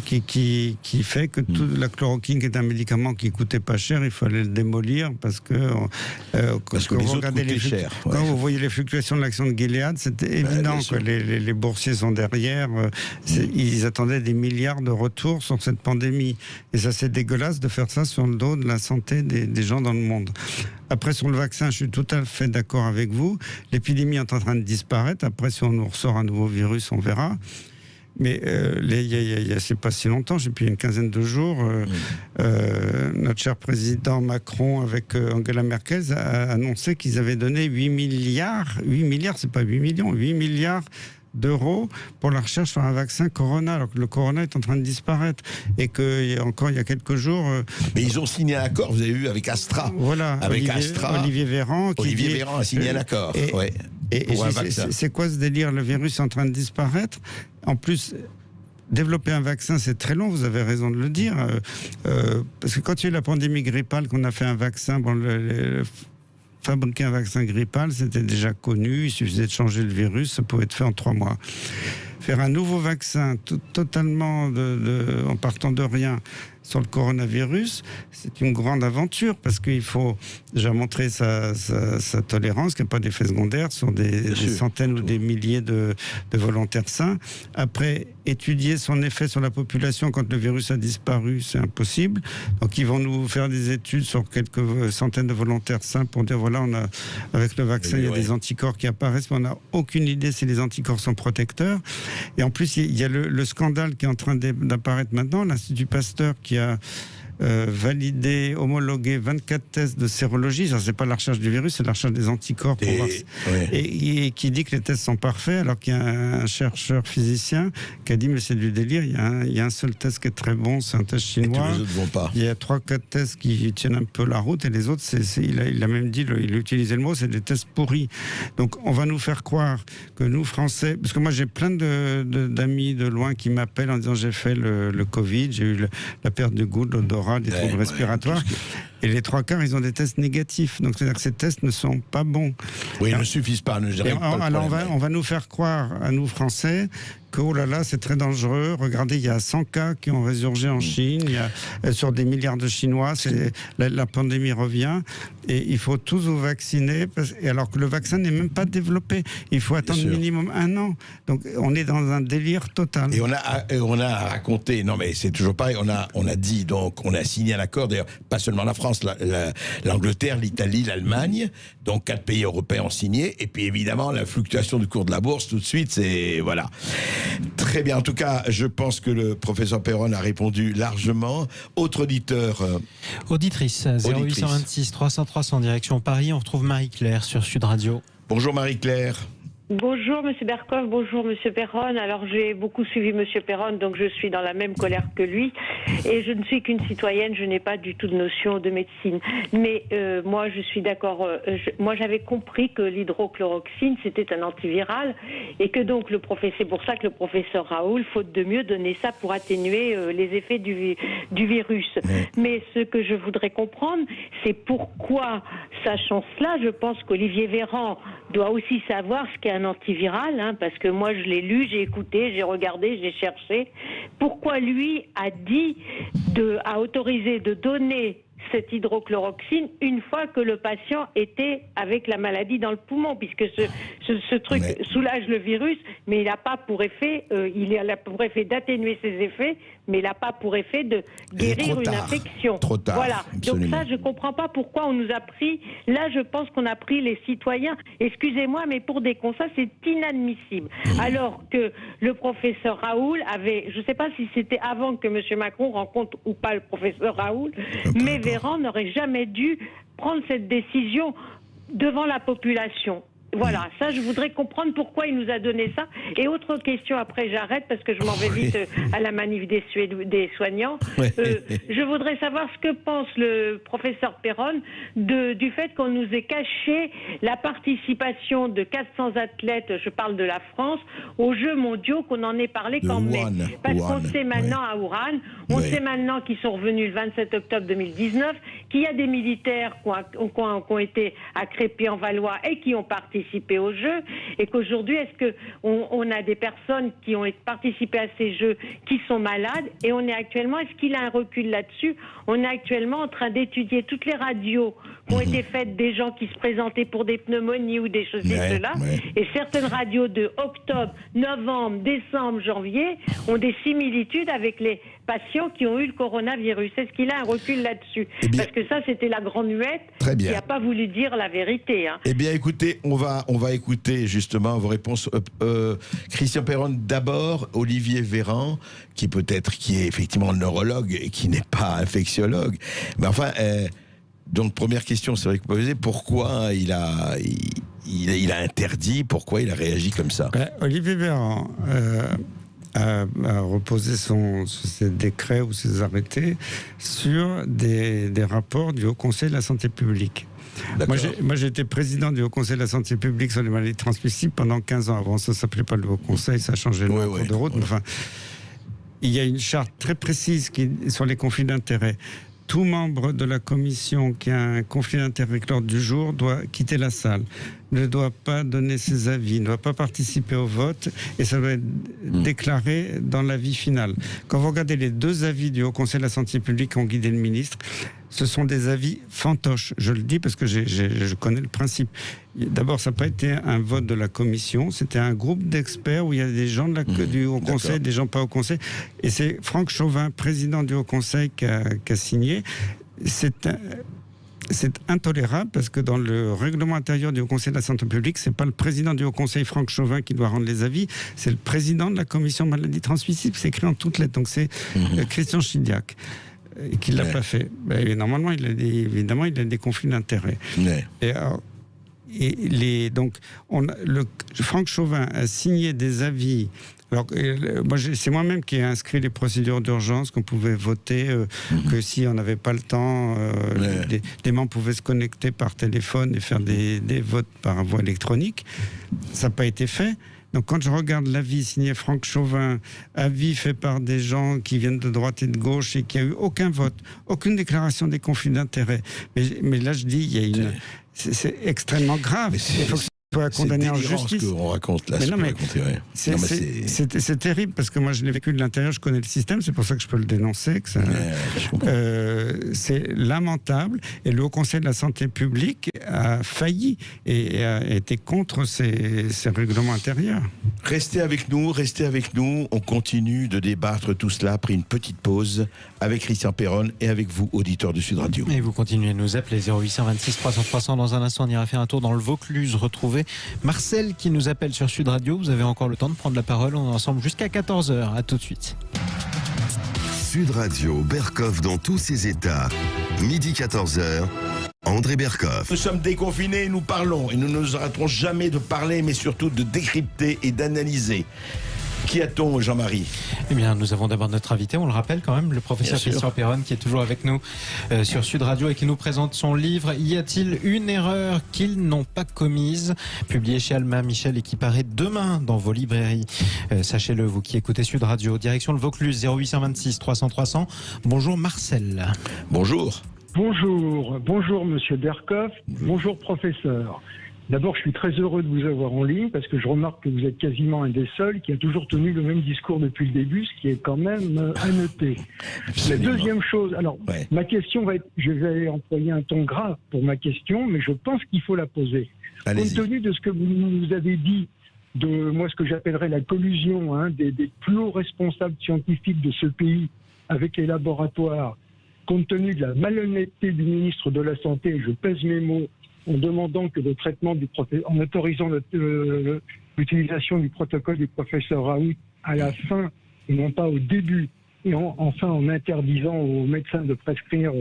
Qui fait que la chloroquine, qui est un médicament qui coûtait pas cher, il fallait le démolir parce que les autres coûtaient cher. Quand vous voyez les fluctuations de l'action de Gilead, c'était évident que les boursiers sont derrière. Ils attendaient des milliards de retours sur cette pandémie. Et ça, c'est dégueulasse de faire ça sur le dos de la santé des gens dans le monde. Après, sur le vaccin, je suis tout à fait d'accord avec vous. L'épidémie est en train de disparaître. Après, si on nous ressort un nouveau virus, on verra. Mais c'est pas si longtemps, depuis une quinzaine de jours, notre cher président Macron avec Angela Merkel a annoncé qu'ils avaient donné 8 milliards, c'est pas 8 millions, 8 milliards d'euros pour la recherche sur un vaccin Corona, alors que le Corona est en train de disparaître. Et encore il y a quelques jours... Mais ils ont signé un accord, vous avez vu, avec Astra. Voilà, Olivier Véran. Véran a signé un accord, Et c'est quoi ce délire? Le virus est en train de disparaître. En plus, développer un vaccin, c'est très long, vous avez raison de le dire. Parce que quand il y a eu la pandémie grippale, qu'on a fait un vaccin, fabriquer un vaccin grippal, c'était déjà connu, il suffisait de changer le virus, ça pouvait être fait en 3 mois. Faire un nouveau vaccin totalement en partant de rien sur le coronavirus, c'est une grande aventure parce qu'il faut déjà montrer sa tolérance, qu'il n'y a pas d'effet secondaire sur des centaines ou des milliers de volontaires sains. Après, étudier son effet sur la population quand le virus a disparu, c'est impossible. Donc ils vont nous faire des études sur quelques centaines de volontaires sains pour dire voilà, avec le vaccin, il y a des anticorps qui apparaissent, mais on n'a aucune idée si les anticorps sont protecteurs. Et en plus, il y a le scandale qui est en train d'apparaître maintenant, l'Institut Pasteur qui a validé, homologué 24 tests de sérologie. Ça, c'est pas la recherche du virus, c'est la recherche des anticorps pour voir et qui dit que les tests sont parfaits, alors qu'il y a un chercheur physicien qui a dit mais c'est du délire, il y a un seul test qui est très bon, c'est un test chinois. Et tous les autres vont pas. Il y a 3-4 tests qui tiennent un peu la route et les autres, il a même dit, il a utilisé le mot, c'est des tests pourris. Donc on va nous faire croire que nous Français, parce que moi j'ai plein d'amis de loin qui m'appellent en disant j'ai fait le Covid, j'ai eu la perte de goût, de l'odorat, des troubles respiratoires. Et les 3/4, ils ont des tests négatifs. Donc, c'est-à-dire que ces tests ne sont pas bons. Oui, ils ne suffisent pas. Alors, on va nous faire croire, à nous Français, que oh là là, c'est très dangereux. Regardez, il y a 100 cas qui ont résurgé en Chine. Il y a, sur des milliards de Chinois, la pandémie revient. Et il faut tous vous vacciner. Alors que le vaccin n'est même pas développé. Il faut attendre minimum 1 an. Donc, on est dans un délire total. Et on a raconté, non mais c'est toujours pareil, on a dit, donc, on a signé un accord, d'ailleurs, pas seulement la France, l'Angleterre, l'Italie, l'Allemagne, donc 4 pays européens ont signé, et puis évidemment la fluctuation du cours de la bourse tout de suite, c'est voilà. Très bien, en tout cas, je pense que le professeur Perron a répondu largement. Autre auditeur. Auditrice, 0826 300 300 direction Paris, on retrouve Marie-Claire sur Sud Radio. Bonjour Marie-Claire. Bonjour Monsieur Bercoff, bonjour Monsieur Perron. Alors j'ai beaucoup suivi Monsieur Perron, donc je suis dans la même colère que lui. Et je ne suis qu'une citoyenne, je n'ai pas du tout de notion de médecine. Mais moi je suis d'accord, moi j'avais compris que l'hydrochloroquine c'était un antiviral et que donc c'est pour ça que le professeur Raoul, faute de mieux, donnait ça pour atténuer les effets du virus. Mais ce que je voudrais comprendre, c'est pourquoi, sachant cela, je pense qu'Olivier Véran doit aussi savoir ce qu'est un antiviral, hein, parce que moi je l'ai lu, j'ai écouté, j'ai regardé, j'ai cherché. Pourquoi lui a autorisé de donner cette hydrochloroquine une fois que le patient était avec la maladie dans le poumon, puisque ce truc soulage le virus, mais il n'a pas pour effet, il a pour effet d'atténuer ses effets, mais il n'a pas pour effet de guérir une infection. Trop tard. Voilà. Absolument. Donc ça, je ne comprends pas pourquoi on nous a pris. Là, je pense qu'on a pris les citoyens. Excusez-moi, mais pour des constats, c'est inadmissible. Alors que le professeur Raoul avait, je ne sais pas si c'était avant que M. Macron rencontre ou pas le professeur Raoul, mais Véran n'aurait jamais dû prendre cette décision devant la population. Voilà, ça, je voudrais comprendre pourquoi il nous a donné ça. Et autre question, après j'arrête parce que je m'en vais vite à la manif des soignants. Je voudrais savoir ce que pense le professeur Perron du fait qu'on nous ait caché la participation de 400 athlètes, je parle de la France, aux Jeux mondiaux, qu'on en ait parlé qu'en mai. Parce qu'on sait maintenant à Ouran, on sait maintenant qu'ils sont revenus le 27 octobre 2019, qu'il y a des militaires qui ont été à Crépy-en-Valois et qui ont participé aux Jeux, et qu'aujourd'hui, est-ce qu'on a des personnes qui ont participé à ces Jeux qui sont malades, et on est actuellement, est-ce qu'il a un recul là-dessus? On est actuellement en train d'étudier toutes les radios qui ont été faites des gens qui se présentaient pour des pneumonies ou des choses de cela, et certaines radios de octobre, novembre, décembre, janvier ont des similitudes avec les patients qui ont eu le coronavirus. Est-ce qu'il a un recul là-dessus? Parce que ça, c'était la grande muette qui n'a pas voulu dire la vérité. Eh bien, écoutez, on va écouter justement vos réponses. Christian Perron, d'abord, Olivier Véran, qui est effectivement neurologue et qui n'est pas infectiologue. Mais enfin, donc première question, c'est vrai que vous posez, pourquoi il a interdit, pourquoi il a réagi comme ça? Olivier Véran a reposé ses décrets ou ses arrêtés sur des rapports du Haut Conseil de la Santé publique. Moi, j'étais président du Haut Conseil de la Santé publique sur les maladies transmissibles pendant 15 ans. Avant, ça ne s'appelait pas le Haut Conseil, ça a changé le cours de route. Mais enfin, il y a une charte très précise sur les conflits d'intérêts. Tout membre de la commission qui a un conflit d'intérêt avec l'ordre du jour doit quitter la salle, ne doit pas donner ses avis, ne doit pas participer au vote, et ça doit être déclaré dans l'avis final. Quand vous regardez les 2 avis du Haut Conseil de la Santé publique qui ont guidé le ministre, ce sont des avis fantoches. Je le dis parce que je connais le principe. D'abord, ça n'a pas été un vote de la commission, c'était un groupe d'experts où il y a des gens du Haut Conseil, des gens pas au Conseil. Et c'est Franck Chauvin, président du Haut Conseil, qui a signé. C'est intolérable parce que dans le règlement intérieur du Haut Conseil de la Santé publique, c'est pas le président du Haut Conseil, Franck Chauvin, qui doit rendre les avis, c'est le président de la commission maladies transmissibles. C'est écrit en toutes lettres. Donc c'est Christian Chidiac qui l'a pas fait. Et normalement, il a des conflits d'intérêts. Franck Chauvin a signé des avis. Alors, c'est moi-même qui ai inscrit les procédures d'urgence qu'on pouvait voter, que si on n'avait pas le temps, des membres pouvaient se connecter par téléphone et faire des votes par voie électronique. Ça n'a pas été fait. Donc quand je regarde l'avis signé Franck Chauvin, avis fait par des gens qui viennent de droite et de gauche et qui a eu aucun vote, aucune déclaration des conflits d'intérêts. Mais là je dis, c'est extrêmement grave. Il faut que soit condamné en justice. Ce qu'on raconte là. C'est terrible parce que moi je l'ai vécu de l'intérieur, je connais le système, c'est pour ça que je peux le dénoncer. C'est lamentable et le Haut Conseil de la Santé publique a failli et a été contre ces règlements intérieurs. Restez avec nous, on continue de débattre tout cela après une petite pause avec Christian Perron et avec vous, auditeurs de Sud Radio. Et vous continuez de nous appeler 0826 300 300. Dans un instant, on ira faire un tour dans le Vaucluse, retrouver Marcel qui nous appelle sur Sud Radio. Vous avez encore le temps de prendre la parole. On est ensemble jusqu'à 14h. À tout de suite. Sud Radio, Bercoff dans tous ses états. Midi 14h. André Bercoff. Nous sommes déconfinés, nous parlons. Et nous ne nous arrêterons jamais de parler, mais surtout de décrypter et d'analyser. Qui a-t-on, Jean-Marie? Eh bien, nous avons d'abord notre invité, on le rappelle quand même, le professeur Christian Perron, qui est toujours avec nous sur Sud Radio et qui nous présente son livre « Y a-t-il une erreur qu'ils n'ont pas commise ?» publié chez Alma Michel et qui paraît demain dans vos librairies. Sachez-le, vous qui écoutez Sud Radio. Direction le Vaucluse, 0826 300 300. Bonjour Marcel. Bonjour. Bonjour Monsieur Bercoff, bonjour professeur. D'abord, je suis très heureux de vous avoir en ligne parce que je remarque que vous êtes quasiment un des seuls qui a toujours tenu le même discours depuis le début, ce qui est quand même à noter. La deuxième chose, alors ma question va être, je vais employer un ton grave pour ma question, mais je pense qu'il faut la poser. Compte tenu de ce que vous nous avez dit, de moi ce que j'appellerais la collusion des plus hauts responsables scientifiques de ce pays avec les laboratoires, compte tenu de la malhonnêteté du ministre de la Santé, je pèse mes mots, en demandant que le traitement en autorisant l'utilisation du protocole du professeur Raoult à la fin et non pas au début, et enfin en interdisant aux médecins de prescrire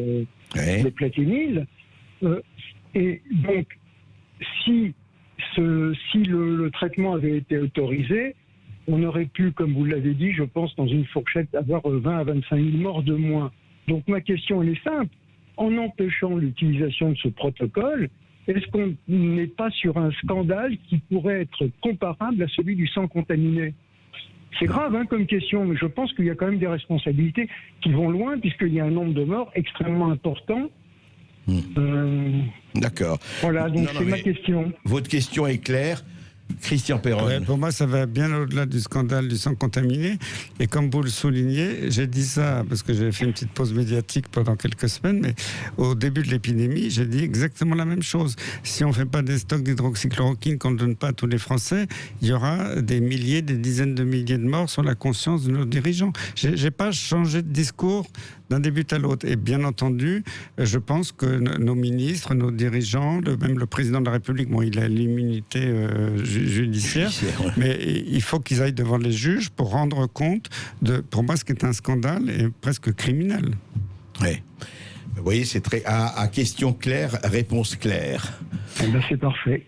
le platinil. Et donc, si si le traitement avait été autorisé, on aurait pu, comme vous l'avez dit, je pense, dans une fourchette, avoir 20 à 25 000 morts de moins. Donc ma question, elle est simple. En empêchant l'utilisation de ce protocole, est-ce qu'on n'est pas sur un scandale qui pourrait être comparable à celui du sang contaminé ? C'est grave comme question, mais je pense qu'il y a quand même des responsabilités qui vont loin, puisqu'il y a un nombre de morts extrêmement important. D'accord. Voilà, donc c'est ma question. Votre question est claire. Christian Perron. Ouais, pour moi, ça va bien au-delà du scandale du sang contaminé. Et comme vous le soulignez, j'ai dit ça parce que j'ai fait une petite pause médiatique pendant quelques semaines, mais au début de l'épidémie, j'ai dit exactement la même chose. Si on ne fait pas des stocks d'hydroxychloroquine, qu'on ne donne pas à tous les Français, il y aura des milliers, des dizaines de milliers de morts sur la conscience de nos dirigeants. J'ai pas changé de discours d'un début à l'autre. Et bien entendu, je pense que nos ministres, nos dirigeants, même le président de la République, bon, il a l'immunité judiciaire, mais il faut qu'ils aillent devant les juges pour rendre compte de, pour moi, ce qui est un scandale et presque criminel. Oui. Vous voyez, c'est très à question claire, réponse claire. C'est parfait.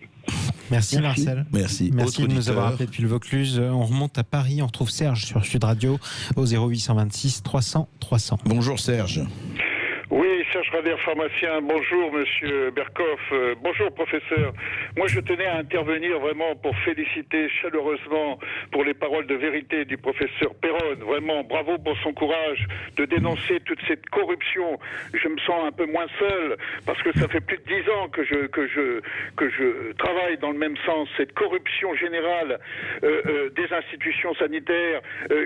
Merci Marcel. Merci. Merci de nous avoir appelé depuis le Vaucluse. On remonte à Paris, on retrouve Serge sur Sud Radio au 0826 300 300. Bonjour Serge. Oui, Serge Rader, pharmacien. Bonjour, monsieur Berkoff. Bonjour, professeur. Moi, je tenais à intervenir vraiment pour féliciter chaleureusement pour les paroles de vérité du professeur Perron. Vraiment, bravo pour son courage de dénoncer toute cette corruption. Je me sens un peu moins seul parce que ça fait plus de 10 ans que je travaille dans le même sens. Cette corruption générale des institutions sanitaires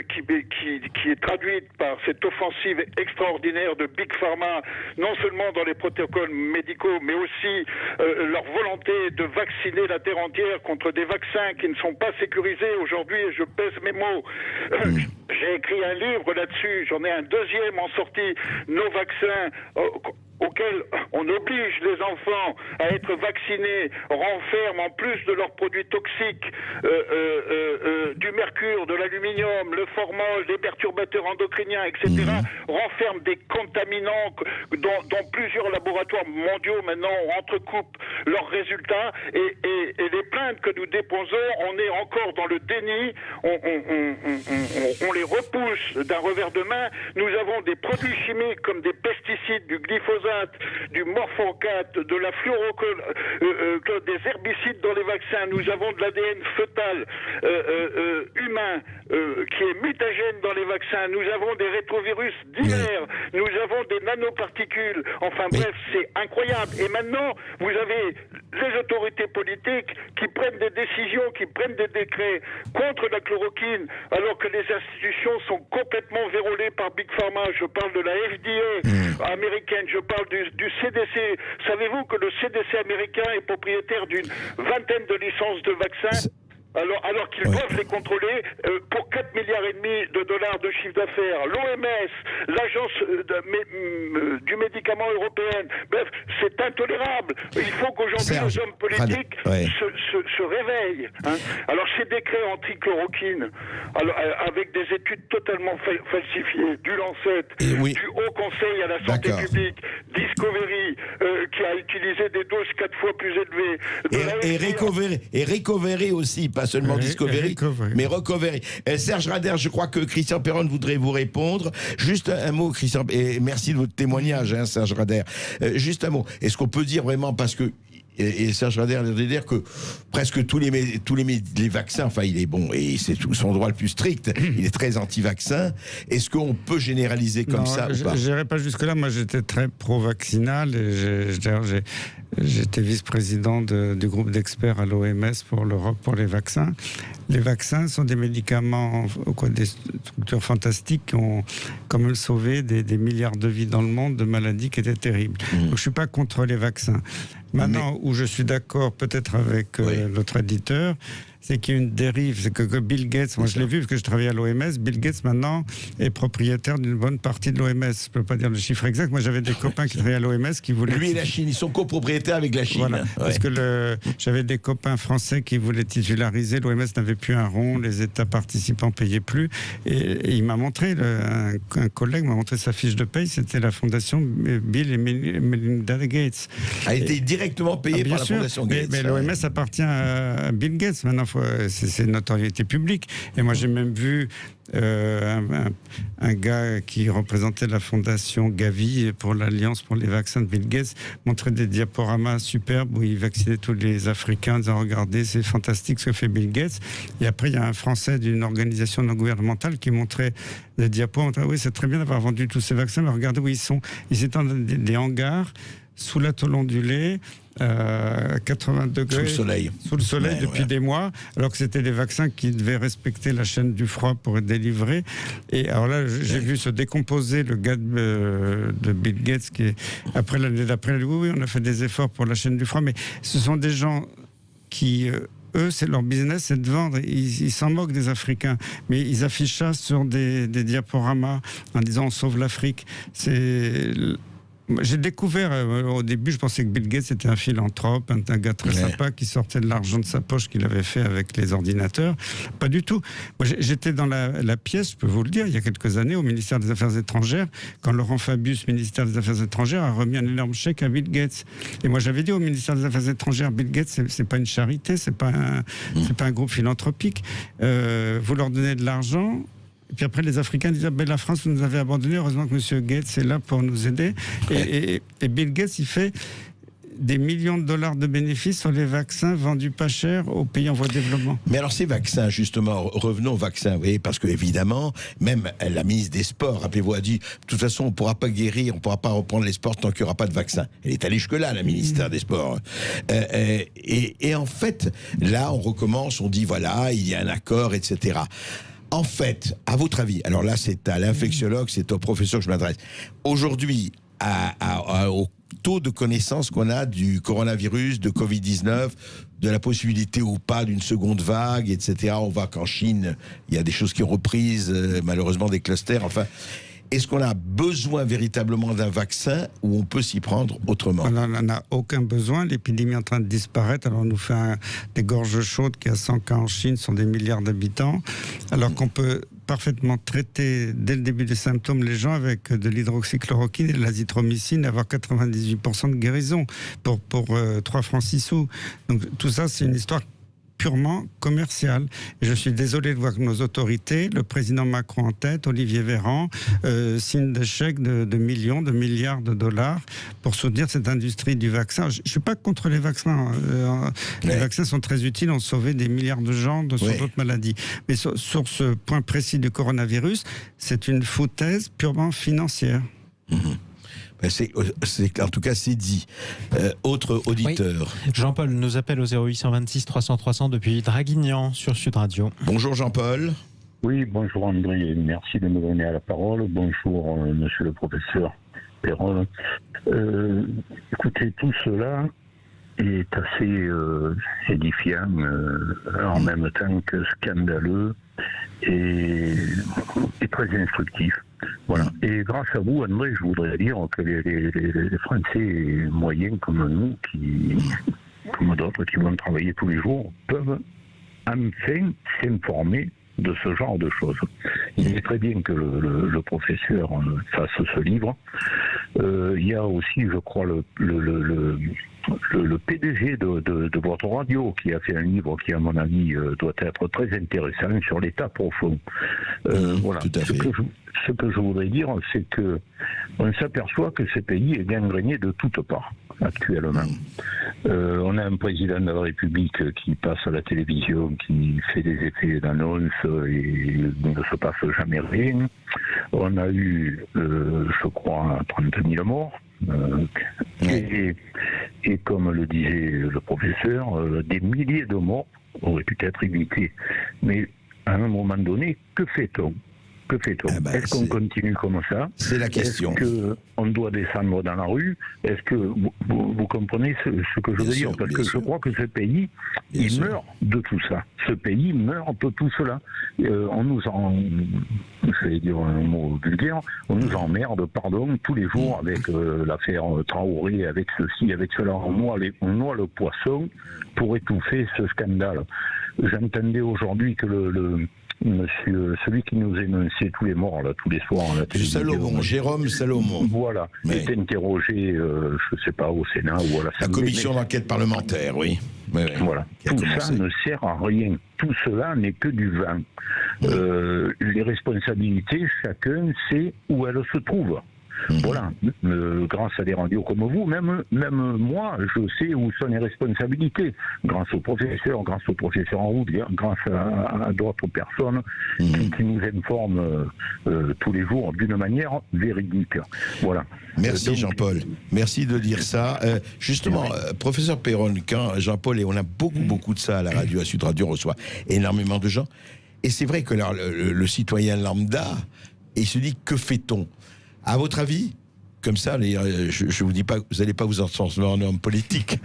qui est traduite par cette offensive extraordinaire de Big Pharma, non seulement dans les protocoles médicaux, mais aussi leur volonté de vacciner la terre entière contre des vaccins qui ne sont pas sécurisés aujourd'hui, et je pèse mes mots. J'ai écrit un livre là-dessus, j'en ai un deuxième en sortie, Nos vaccins, auxquels on oblige les enfants à être vaccinés, renferment en plus de leurs produits toxiques du mercure, de l'aluminium, le formol, des perturbateurs endocriniens, etc., renferment des contaminants dont plusieurs laboratoires mondiaux maintenant entrecoupent leurs résultats, et les plaintes que nous déposons, on est encore dans le déni, on les repousse d'un revers de main. Nous avons des produits chimiques comme des pesticides, du glyphosate, du morphocate, de la des herbicides dans les vaccins. Nous avons de l'ADN fœtal humain qui est mutagène dans les vaccins. Nous avons des rétrovirus divers. Nous avons des nanoparticules. Enfin bref, c'est incroyable. Et maintenant, vous avez les autorités politiques qui prennent des décisions, qui prennent des décrets contre la chloroquine, alors que les institutions sont complètement vérolées par Big Pharma. Je parle de la FDA américaine, je parle du CDC. Savez-vous que le CDC américain est propriétaire d'une vingtaine de licences de vaccins, alors qu'ils doivent les contrôler pour 4,5 milliards de dollars de chiffre d'affaires. L'OMS, l'agence du médicament européenne, bref, c'est intolérable. Il faut qu'aujourd'hui les hommes politiques se réveillent. Alors ces décrets anti-chloroquine, avec des études totalement falsifiées, du Lancet, du Haut Conseil à la Santé publique, Discovery, qui a utilisé des doses 4 fois plus élevées. Et Recovery aussi, pas seulement Discovery, mais Recovery. Serge Rader, je crois que Christian Perron voudrait vous répondre. Juste un mot, Christian, et merci de votre témoignage, Serge Rader. Juste un mot. Est-ce qu'on peut dire vraiment, parce que et Serge Rader a de dire que presque tous les vaccins, enfin il est bon, et c'est son droit le plus strict, il est très anti-vaccin. Est-ce qu'on peut généraliser comme ça ou pas? Je n'irai pas jusque-là. Moi j'étais très pro-vaccinal, et j'étais vice-président du groupe d'experts à l'OMS pour l'Europe pour les vaccins. Les vaccins sont des médicaments, des structures fantastiques qui ont quand même sauvé des milliards de vies dans le monde de maladies qui étaient terribles. Donc je ne suis pas contre les vaccins. Maintenant, où je suis d'accord peut-être avec l'autre éditeur, c'est qu'il y a une dérive. C'est que Bill Gates, moi je l'ai vu parce que je travaillais à l'OMS, Bill Gates maintenant est propriétaire d'une bonne partie de l'OMS. Je ne peux pas dire le chiffre exact. Moi j'avais des copains qui travaillaient à l'OMS qui voulaient... Lui et la Chine, ils sont copropriétaires avec la Chine. Voilà, parce que j'avais des copains français qui voulaient titulariser, l'OMS n'avait plus un rond, les États participants ne payaient plus. Et il m'a montré, un collègue m'a montré sa fiche de paye, c'était la fondation Bill et Melinda Gates. A été directement payé par la fondation Gates. Mais l'OMS appartient à Bill Gates, maintenant c'est une notoriété publique. Et moi j'ai même vu un gars qui représentait la fondation Gavi pour l'Alliance pour les vaccins de Bill Gates montrer des diaporamas superbes où il vaccinait tous les Africains en disant regardez c'est fantastique ce que fait Bill Gates. Et après il y a un Français d'une organisation non gouvernementale qui montrait des diapos, oui c'est très bien d'avoir vendu tous ces vaccins mais regardez où ils sont, ils étaient dans des hangars sous la tôle ondulée, 80 degrés sous le soleil depuis des mois, alors que c'était des vaccins qui devaient respecter la chaîne du froid pour être délivrés. Et alors là, j'ai vu se décomposer le gars de Bill Gates qui, après l'année d'après, oui, on a fait des efforts pour la chaîne du froid, mais ce sont des gens qui... eux, c'est leur business, c'est de vendre. Ils s'en moquent des Africains, mais ils affichent ça sur des diaporamas en disant on sauve l'Afrique. J'ai découvert, au début, je pensais que Bill Gates était un philanthrope, un gars très sympa qui sortait de l'argent de sa poche qu'il avait fait avec les ordinateurs. Pas du tout. Moi, j'étais dans la pièce, je peux vous le dire, il y a quelques années, au ministère des Affaires étrangères, quand Laurent Fabius, ministère des Affaires étrangères, a remis un énorme chèque à Bill Gates. Et moi, j'avais dit au ministère des Affaires étrangères, Bill Gates, c'est pas une charité, c'est pas un groupe philanthropique. Vous leur donnez de l'argent. Et puis après, les Africains disaient la France, vous nous avez abandonnés. Heureusement que M. Gates est là pour nous aider. Et Bill Gates, il fait des millions de dollars de bénéfices sur les vaccins vendus pas cher aux pays en voie de développement. Mais alors ces vaccins, justement, revenons aux vaccins, oui, parce que évidemment, même la ministre des Sports, rappelez-vous, a dit, de toute façon, on ne pourra pas guérir, on ne pourra pas reprendre les sports tant qu'il n'y aura pas de vaccin. Elle est allée jusque-là, la ministre des Sports. Et en fait, là, on recommence, on dit, voilà, il y a un accord, etc. En fait, à votre avis, alors là c'est à l'infectiologue, c'est au professeur que je m'adresse, aujourd'hui, au taux de connaissance qu'on a du coronavirus, de Covid-19, de la possibilité ou pas d'une seconde vague, etc. On voit qu'en Chine, il y a des choses qui ont repris, malheureusement des clusters, enfin... Est-ce qu'on a besoin véritablement d'un vaccin ou on peut s'y prendre autrement? On n'en a aucun besoin. L'épidémie est en train de disparaître. Alors on nous fait des gorges chaudes qui, à 100 cas en Chine, sont des milliards d'habitants. Alors qu'on peut parfaitement traiter dès le début des symptômes les gens avec de l'hydroxychloroquine et de l'azithromycine, avoir 98% de guérison pour 3 francs 6 sous. Donc tout ça, c'est une histoire purement commercial. Et je suis désolé de voir que nos autorités, le président Macron en tête, Olivier Véran, signent des chèques de millions, de milliards de dollars pour soutenir cette industrie du vaccin. Je ne suis pas contre les vaccins. Les vaccins sont très utiles, ont sauvé des milliards de gens sur d'autres maladies. Mais sur ce point précis du coronavirus, c'est une foutaise purement financière. En tout cas, c'est dit. Autre auditeur. Oui. Jean-Paul nous appelle au 0826 300 300 depuis Draguignan sur Sud Radio. Bonjour Jean-Paul. Oui, bonjour André, merci de me donner la parole. Bonjour monsieur le professeur Perron. Écoutez, tout cela est assez édifiant, en même temps que scandaleux et très instructif. Voilà. Et grâce à vous, André, je voudrais dire que les Français moyens comme nous, comme d'autres qui vont travailler tous les jours, peuvent enfin s'informer de ce genre de choses. Il est très bien que le professeur fasse ce livre. Il y a aussi, je crois, le PDG de votre radio qui a fait un livre qui, à mon avis, doit être très intéressant sur l'état profond. Voilà. Tout à fait. Ce que je voudrais dire, c'est que on s'aperçoit que ce pays est gangréné de toutes parts actuellement. On a un président de la République qui passe à la télévision, qui fait des effets d'annonce et il ne se passe jamais rien. On a eu, je crois, 30 000 morts. Et comme le disait le professeur, des milliers de morts auraient pu être évités. Mais à un moment donné, que fait-on? que fait-on? Est-ce qu'on continue comme ça? C'est la question. Est-ce qu'on doit descendre dans la rue? Est-ce que vous comprenez ce que je veux dire? Parce que je crois que ce pays, il meurt de tout ça. Ce pays meurt de tout cela. On nous en... Je vais dire un mot vulgaire. On nous emmerde, pardon, tous les jours avec l'affaire Traoré, avec ceci, avec cela. On noie le poisson pour étouffer ce scandale. J'entendais aujourd'hui que monsieur, celui qui nous énonçait tous les morts, là, tous les soirs, à la télévision. Salomon, Jérôme Salomon. Voilà. Est interrogé, je ne sais pas, au Sénat ou à la commission d'enquête parlementaire, oui. Voilà. Tout ça ne sert à rien. Tout cela n'est que du vin. Les responsabilités, chacun sait où elles se trouvent. Voilà, grâce à des radios comme vous, même moi, je sais où sont les responsabilités. Grâce au professeur en route, grâce à d'autres personnes qui nous informent tous les jours d'une manière véridique. Voilà. Merci Jean-Paul. Merci de dire ça. Justement, professeur Perron, quand Jean-Paul, et on a beaucoup de ça à la radio, à Sud Radio, on reçoit énormément de gens. Et c'est vrai que le citoyen lambda, il se dit, que fait-on? À votre avis, comme ça, je vous dis pas, vous n'allez pas vous en transformer en homme politique,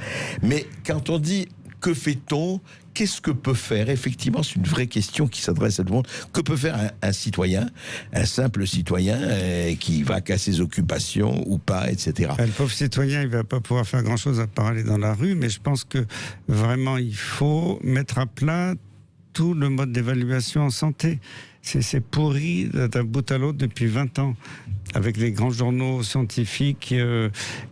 mais quand on dit que fait-on, qu'est-ce que peut faire? Effectivement, c'est une vraie question qui s'adresse à tout le monde. Que peut faire un citoyen, un simple citoyen qui va qu'à ses occupations ou pas, etc. Le pauvre citoyen, il va pas pouvoir faire grand-chose à part aller dans la rue, mais je pense que vraiment, il faut mettre à plat tout le mode d'évaluation en santé. C'est pourri d'un bout à l'autre depuis 20 ans, avec les grands journaux scientifiques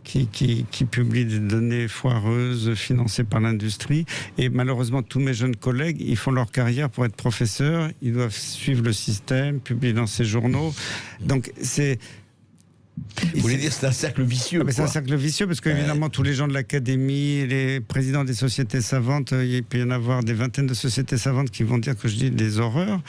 qui publient des données foireuses financées par l'industrie. Et malheureusement, tous mes jeunes collègues, ils font leur carrière pour être professeurs, ils doivent suivre le système, publier dans ces journaux. Donc c'est... Vous voulez dire c'est un cercle vicieux? C'est un cercle vicieux parce qu'évidemment tous les gens de l'académie, les présidents des sociétés savantes, il peut y en avoir des vingtaines de sociétés savantes qui vont dire que je dis des horreurs,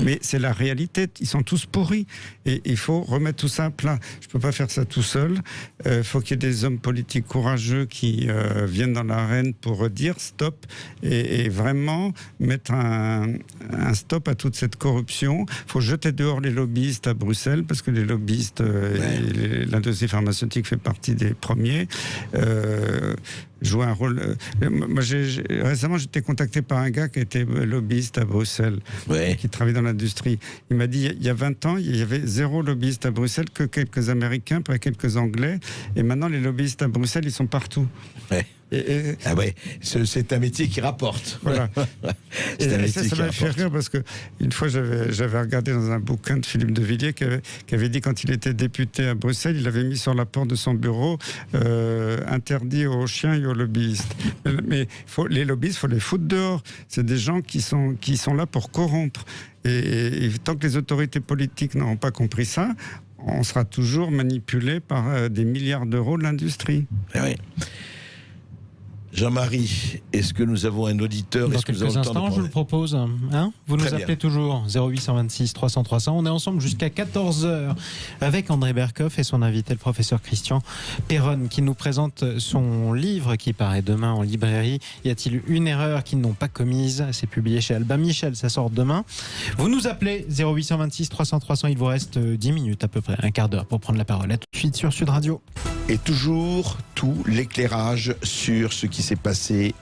mais c'est la réalité, ils sont tous pourris et il faut remettre tout ça à plat. Je ne peux pas faire ça tout seul, il faut qu'il y ait des hommes politiques courageux qui viennent dans l'arène pour dire stop et vraiment mettre un stop à toute cette corruption. Il faut jeter dehors les lobbyistes à Bruxelles parce que les lobbyistes... l'industrie pharmaceutique fait partie des premiers, joue un rôle... Moi, récemment, j'étais contacté par un gars qui était lobbyiste à Bruxelles, qui travaille dans l'industrie. Il m'a dit, il y a 20 ans, il y avait 0 lobbyiste à Bruxelles, que quelques Américains, pas quelques Anglais, et maintenant, les lobbyistes à Bruxelles, ils sont partout. Ah ouais, c'est un métier qui rapporte. Voilà. Ça m'a fait rire parce que une fois j'avais regardé dans un bouquin de Philippe de Villiers qui avait dit quand il était député à Bruxelles, il avait mis sur la porte de son bureau interdit aux chiens et aux lobbyistes. Mais les lobbyistes, il faut les foutre dehors. C'est des gens qui sont là pour corrompre. Et tant que les autorités politiques n'auront pas compris ça, on sera toujours manipulé par des milliards d'euros de l'industrie. Oui. Jean-Marie, est-ce que nous avons un auditeur? Dans quelques instants, je le propose. Vous nous appelez toujours 0826 300 300. On est ensemble jusqu'à 14h avec André Berkoff et son invité, le professeur Christian Perron, qui nous présente son livre qui paraît demain en librairie. Y a-t-il une erreur qu'ils n'ont pas commise? C'est publié chez Albin Michel, ça sort demain. Vous nous appelez 0826 300 300. Il vous reste 10 minutes à peu près, un quart d'heure pour prendre la parole. À tout de suite sur Sud Radio. Et toujours tout l'éclairage sur ce qui s'est passé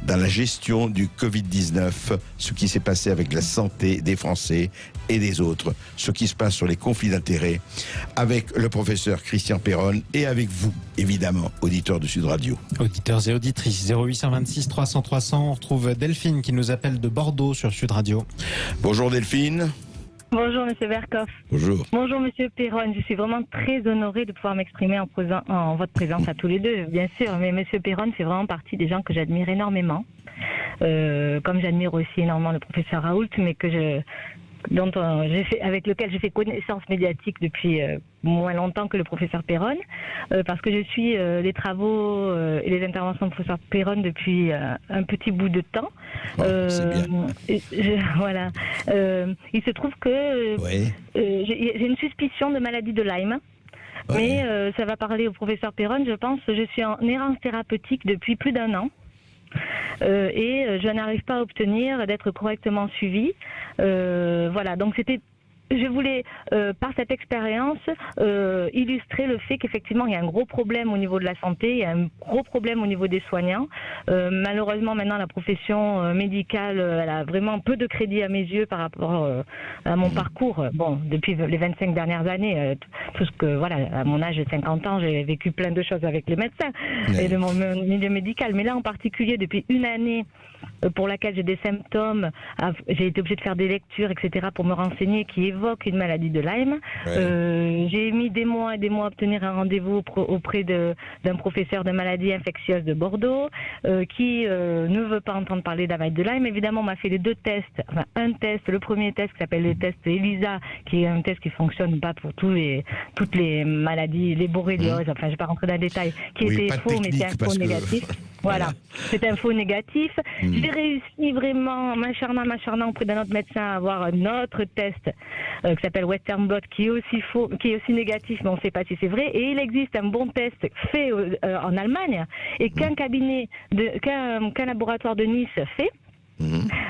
dans la gestion du Covid-19, ce qui s'est passé avec la santé des Français et des autres, ce qui se passe sur les conflits d'intérêts, avec le professeur Christian Perron et avec vous, évidemment, auditeurs de Sud Radio. Auditeurs et auditrices, 0826 300 300. On retrouve Delphine qui nous appelle de Bordeaux sur Sud Radio. Bonjour Delphine. Bonjour Monsieur Berkoff. Bonjour. Bonjour Monsieur Perron. Je suis vraiment très honorée de pouvoir m'exprimer en votre présence à tous les deux, bien sûr. Mais Monsieur Perron fait vraiment partie des gens que j'admire énormément. Comme j'admire aussi énormément le professeur Raoult, mais avec lequel j'ai fait connaissance médiatique depuis moins longtemps que le professeur Perron, parce que je suis les travaux et les interventions du professeur Perron depuis un petit bout de temps. C'est bien. Voilà. Il se trouve que j'ai une suspicion de maladie de Lyme. Mais ça va parler au professeur Perron, je pense. Je suis en errance thérapeutique depuis plus d'1 an. Et je n'arrive pas à obtenir d'être correctement suivie. Voilà, donc c'était je voulais, par cette expérience, illustrer le fait qu'effectivement, il y a un gros problème au niveau de la santé, il y a un gros problème au niveau des soignants. Malheureusement, maintenant, la profession médicale, elle a vraiment peu de crédit à mes yeux par rapport à mon parcours. Bon, depuis les 25 dernières années, tout ce que, voilà, à mon âge de 50 ans, j'ai vécu plein de choses avec les médecins et de mon milieu médical. Mais là, en particulier, depuis une année, pour laquelle j'ai des symptômes, j'ai été obligée de faire des lectures, etc., pour me renseigner, qui évoquent une maladie de Lyme. J'ai mis des mois et des mois à obtenir un rendez-vous auprès d'un professeur de maladies infectieuses de Bordeaux, qui ne veut pas entendre parler de la maladie de Lyme. Évidemment, on m'a fait les deux tests. Enfin, un test, le premier test qui s'appelle le test ELISA, qui est un test qui fonctionne pas pour toutes les maladies, les borrélioses, enfin, je vais pas rentrer dans les détails, qui était faux, mais c'est un faux négatif. Voilà, c'est un faux négatif. J'ai réussi vraiment, m'acharnant auprès d'un autre médecin à avoir un autre test qui s'appelle Western Blot, qui est aussi faux, qui est aussi négatif, mais on ne sait pas si c'est vrai. Et il existe un bon test fait en Allemagne et qu'un laboratoire de Nice fait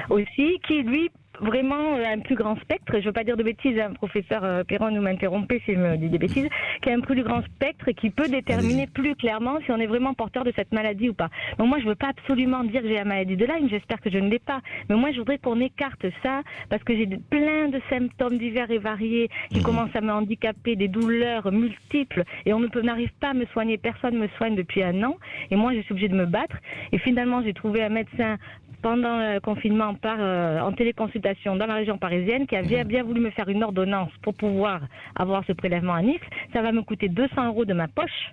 aussi, qui lui vraiment un plus grand spectre, je ne veux pas dire de bêtises, professeur Perron nous m'interrompez s'il me dit des bêtises, qui a un plus grand spectre et qui peut déterminer plus clairement si on est vraiment porteur de cette maladie ou pas. Donc moi je ne veux pas absolument dire que j'ai la maladie de Lyme, j'espère que je ne l'ai pas, mais moi je voudrais qu'on écarte ça parce que j'ai plein de symptômes divers et variés qui commencent à me handicaper, des douleurs multiples et n'arrive pas à me soigner, personne ne me soigne depuis un an et moi je suis obligée de me battre et finalement j'ai trouvé un médecin pendant le confinement en téléconsultation dans la région parisienne qui a bien voulu me faire une ordonnance pour pouvoir avoir ce prélèvement à Nice. Ça va me coûter 200 € de ma poche.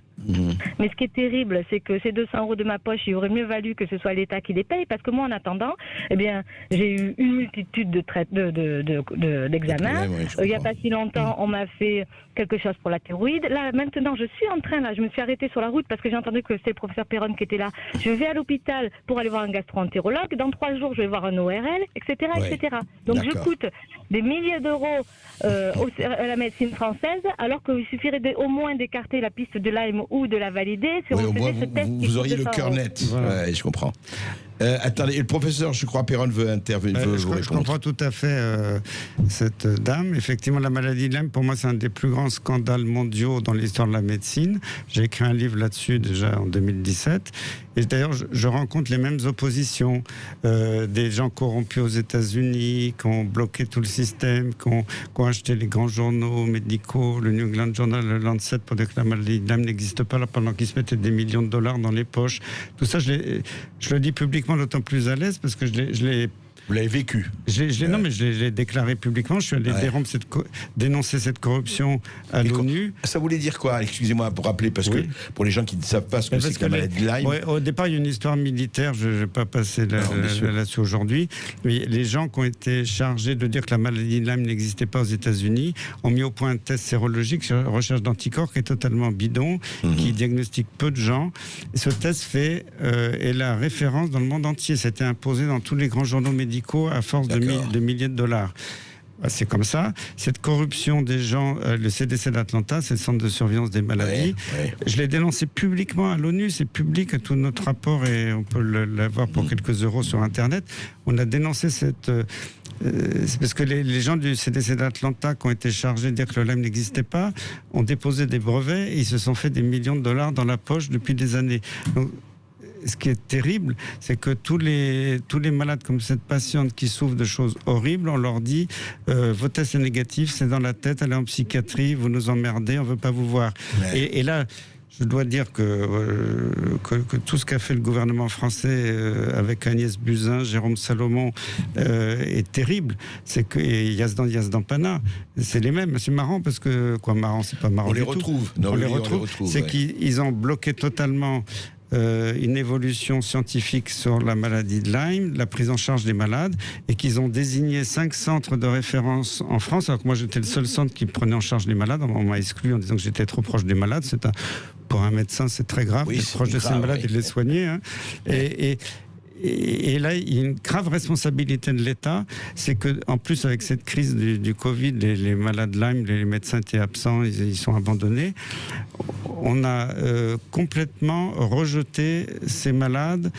Mais ce qui est terrible, c'est que ces 200 € de ma poche, il aurait mieux valu que ce soit l'État qui les paye parce que moi, en attendant, eh bien, j'ai eu une multitude d'examens. Il n'y a pas si longtemps, on m'a fait quelque chose pour la thyroïde. Là, maintenant, je suis en train, je me suis arrêtée sur la route parce que j'ai entendu que c'était le professeur Perron qui était là. Je vais à l'hôpital pour aller voir un gastro-entérologue. Dans 3 jours, je vais voir un ORL, etc., etc. Donc, je coûte des milliers d'euros à la médecine française, alors qu'il suffirait au moins d'écarter la piste de Lyme ou de la valider. Si on faisait ce test vous auriez le cœur net. Voilà. Ouais, je comprends. Attendez, et le professeur, je crois, Perron veut intervenir. Je comprends tout à fait cette dame. Effectivement, la maladie de Lyme, pour moi, c'est un des plus grands scandales mondiaux dans l'histoire de la médecine. J'ai écrit un livre là-dessus déjà en 2017. Et d'ailleurs, je rencontre les mêmes oppositions. Des gens corrompus aux États-Unis, qui ont bloqué tout le système, qui ont acheté les grands journaux médicaux, le New England Journal, le Lancet, pour dire que la maladie de Lyme n'existe pas, là, pendant qu'ils se mettaient des millions de dollars dans les poches. Tout ça, je le dis publiquement, d'autant plus à l'aise parce que je l'ai. Vous l'avez vécu. Non, mais je l'ai déclaré publiquement. Je suis allé dénoncer cette corruption à l'ONU. Ça voulait dire quoi? Excusez-moi pour rappeler, parce que pour les gens qui ne savent pas ce que c'est que la maladie de Lyme. Au départ, il y a une histoire militaire. Je ne vais pas passer là-dessus aujourd'hui. Mais les gens qui ont été chargés de dire que la maladie de Lyme n'existait pas aux États-Unis ont mis au point un test sérologique sur recherche d'anticorps qui est totalement bidon, qui diagnostique peu de gens. Et ce test est la référence dans le monde entier. C'était imposé dans tous les grands journaux médicaux à force de milliers de dollars. C'est comme ça. Cette corruption des gens, le CDC d'Atlanta, c'est le centre de surveillance des maladies. Je l'ai dénoncé publiquement à l'ONU, c'est public, tout notre rapport, et on peut l'avoir pour quelques euros sur Internet. On a dénoncé cette... c'est parce que les gens du CDC d'Atlanta qui ont été chargés de dire que le Lyme n'existait pas ont déposé des brevets et ils se sont fait des millions de dollars dans la poche depuis des années. Donc, ce qui est terrible, c'est que tous les malades comme cette patiente qui souffrent de choses horribles, on leur dit vos tests sont négatifs, c'est dans la tête, allez en psychiatrie, vous nous emmerdez, on veut pas vous voir. Et là, je dois dire que tout ce qu'a fait le gouvernement français avec Agnès Buzyn, Jérôme Salomon est terrible. C'est que Yazdan Pana, c'est les mêmes. C'est marrant parce que marrant, c'est pas marrant. On les retrouve. On les retrouve. C'est qu'ils ont bloqué totalement une évolution scientifique sur la maladie de Lyme, la prise en charge des malades, et qu'ils ont désigné 5 centres de référence en France, alors que moi j'étais le seul centre qui prenait en charge les malades. On m'a exclu en disant que j'étais trop proche des malades. Pour un médecin, c'est très grave d'être proche de ses malades et de les soigner. Hein. Et là, il y a une grave responsabilité de l'État, c'est qu'en plus, avec cette crise du Covid, les malades Lyme, les médecins étaient absents, ils sont abandonnés. On a complètement rejeté ces malades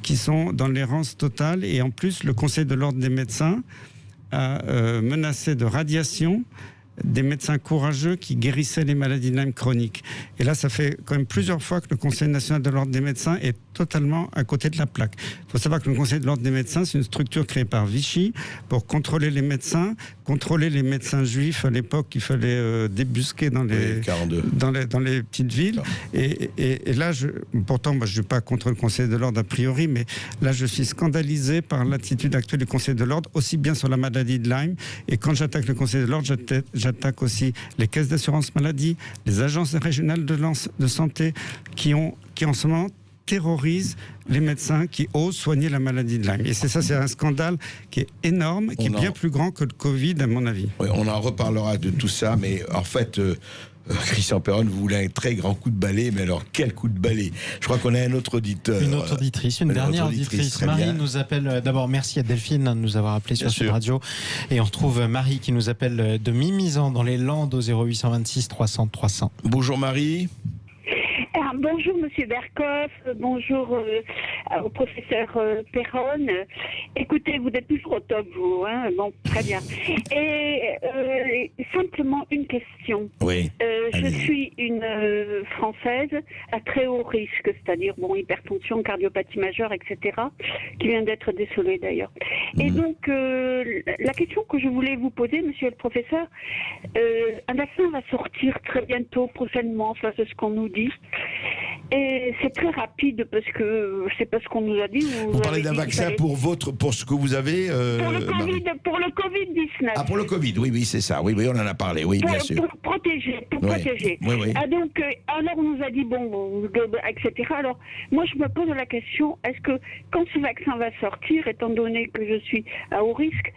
qui sont dans l'errance totale. Et en plus, le Conseil de l'ordre des médecins a menacé de radiation des médecins courageux qui guérissaient les maladies de Lyme chroniques. Et là, ça fait quand même plusieurs fois que le Conseil national de l'ordre des médecins est totalement à côté de la plaque. Il faut savoir que le Conseil de l'ordre des médecins, c'est une structure créée par Vichy pour contrôler les médecins juifs à l'époque qu'il fallait débusquer dans les petites villes. Et là, pourtant, moi, je ne suis pas contre le Conseil de l'ordre a priori, mais là, je suis scandalisé par l'attitude actuelle du Conseil de l'ordre, aussi bien sur la maladie de Lyme. Et quand j'attaque le Conseil de l'ordre, j'attaque aussi les caisses d'assurance maladie, les agences régionales de santé qui en ce moment terrorisent les médecins qui osent soigner la maladie de Lyme. Et c'est un scandale qui est énorme, qui est bien plus grand que le Covid, à mon avis. Oui, on en reparlera de tout ça, mais en fait... Christian Perron, vous voulez un très grand coup de balai, mais alors quel coup de balai? Je crois qu'on a un autre auditeur. Une autre auditrice, une dernière auditrice. Marie nous appelle, d'abord merci à Delphine de nous avoir appelé sur Sud Radio. Et on retrouve Marie qui nous appelle de Mimizan dans les Landes au 0826 300 300. Bonjour Marie. Bonjour Monsieur Berkoff, bonjour au professeur Perron. Écoutez, vous êtes toujours au top, vous, hein? Bon, très bien. Et simplement une question. Oui. Je suis une Française à très haut risque, c'est-à-dire hypertension, cardiopathie majeure, etc., qui vient d'être décelée d'ailleurs. Et donc, la question que je voulais vous poser, Monsieur le professeur, un vaccin va sortir très bientôt, prochainement, enfin c'est ce qu'on nous dit. Et c'est très rapide parce que c'est pas ce qu'on nous a dit. Vous parlez d'un vaccin pour ce que vous avez pour le Covid-19. Ah, pour le Covid, oui, c'est ça. Oui, on en a parlé, oui, bien sûr. Pour protéger. Oui. Ah, donc, alors on nous a dit, etc. Alors, moi, je me pose la question, est-ce que quand ce vaccin va sortir, étant donné que je suis à haut risque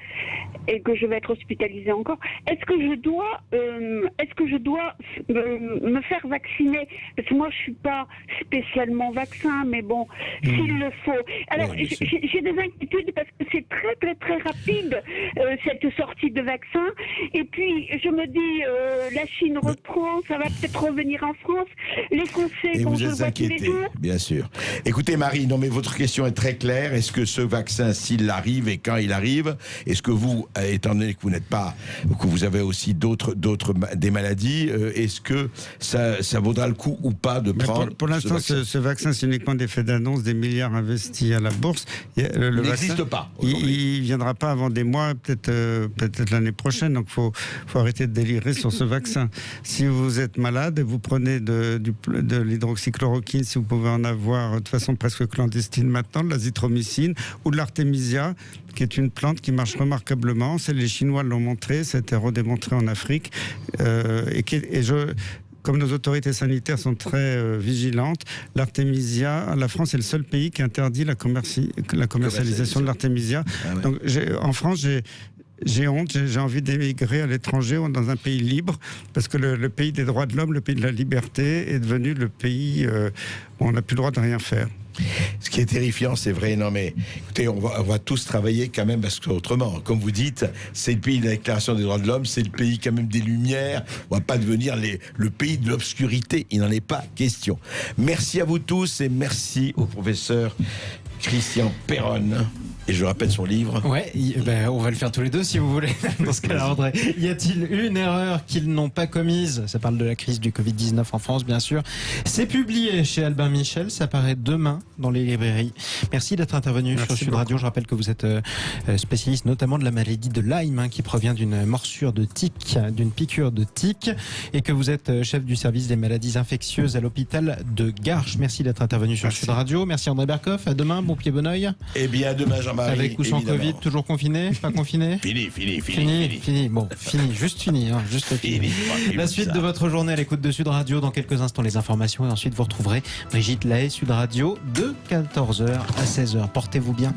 et que je vais être hospitalisée encore, est-ce que je dois me faire vacciner? Parce que moi, je suis pas spécialement vaccin, mais bon, s'il le faut. Alors, j'ai des inquiétudes parce que c'est très, très, très rapide, cette sortie de vaccin. Et puis, je me dis, la Chine reprend, ça va peut-être revenir en France. Les conséquences, vous êtes inquiétée, bien sûr. Écoutez, Marie, non, mais votre question est très claire. Est-ce que ce vaccin, s'il arrive et quand il arrive, est-ce que vous, étant donné que vous n'êtes pas, que vous avez aussi des maladies, est-ce que ça vaudra le coup ou pas de prendre pour l'instant, ce vaccin, c'est uniquement des faits d'annonce, des milliards investis à la bourse. Il n'existe pas. Il ne viendra pas avant des mois, peut-être l'année prochaine. Donc, faut arrêter de délirer sur ce vaccin. Si vous êtes malade, vous prenez de l'hydroxychloroquine, si vous pouvez en avoir de façon presque clandestine maintenant, de l'azithromycine ou de l'artémisia, qui est une plante qui marche remarquablement. Les Chinois l'ont montré, ça a été redémontré en Afrique. Comme nos autorités sanitaires sont très vigilantes, l'artémisia, la France est le seul pays qui interdit la commercialisation de l'artémisia. Ah ouais. Donc, en France, j'ai honte, j'ai envie d'émigrer à l'étranger ou dans un pays libre, parce que le pays des droits de l'homme, le pays de la liberté, est devenu le pays où on n'a plus le droit de rien faire. Ce qui est terrifiant, c'est vrai, non mais écoutez, on va tous travailler quand même, parce qu'autrement, comme vous dites, c'est le pays de la Déclaration des droits de l'homme, c'est le pays quand même des Lumières, on va pas devenir le pays de l'obscurité, il n'en est pas question. Merci à vous tous et merci au professeur Christian Perron. Et je rappelle son livre. Ouais, on va le faire tous les deux si vous voulez. Dans ce cas-là, André, y a-t-il une erreur qu'ils n'ont pas commise? Ça parle de la crise du Covid-19 en France, bien sûr. C'est publié chez Albin Michel. Ça paraît demain dans les librairies. Merci d'être intervenu sur Sud Radio. Je rappelle que vous êtes spécialiste notamment de la maladie de Lyme, qui provient d'une morsure de tique, d'une piqûre de tique, et que vous êtes chef du service des maladies infectieuses à l'hôpital de Garches. Merci d'être intervenu sur Sud Radio. Merci André Berkoff. À demain, bon pied, bon oeil. Eh bien, à demain, Jean-Marie. Avec ou sans Covid, toujours confiné, pas confiné? Fini. Bon, juste fini. La suite de votre journée à l'écoute de Sud Radio. Dans quelques instants, les informations. Et ensuite, vous retrouverez Brigitte Lahaye, Sud Radio, de 14h à 16h. Portez-vous bien.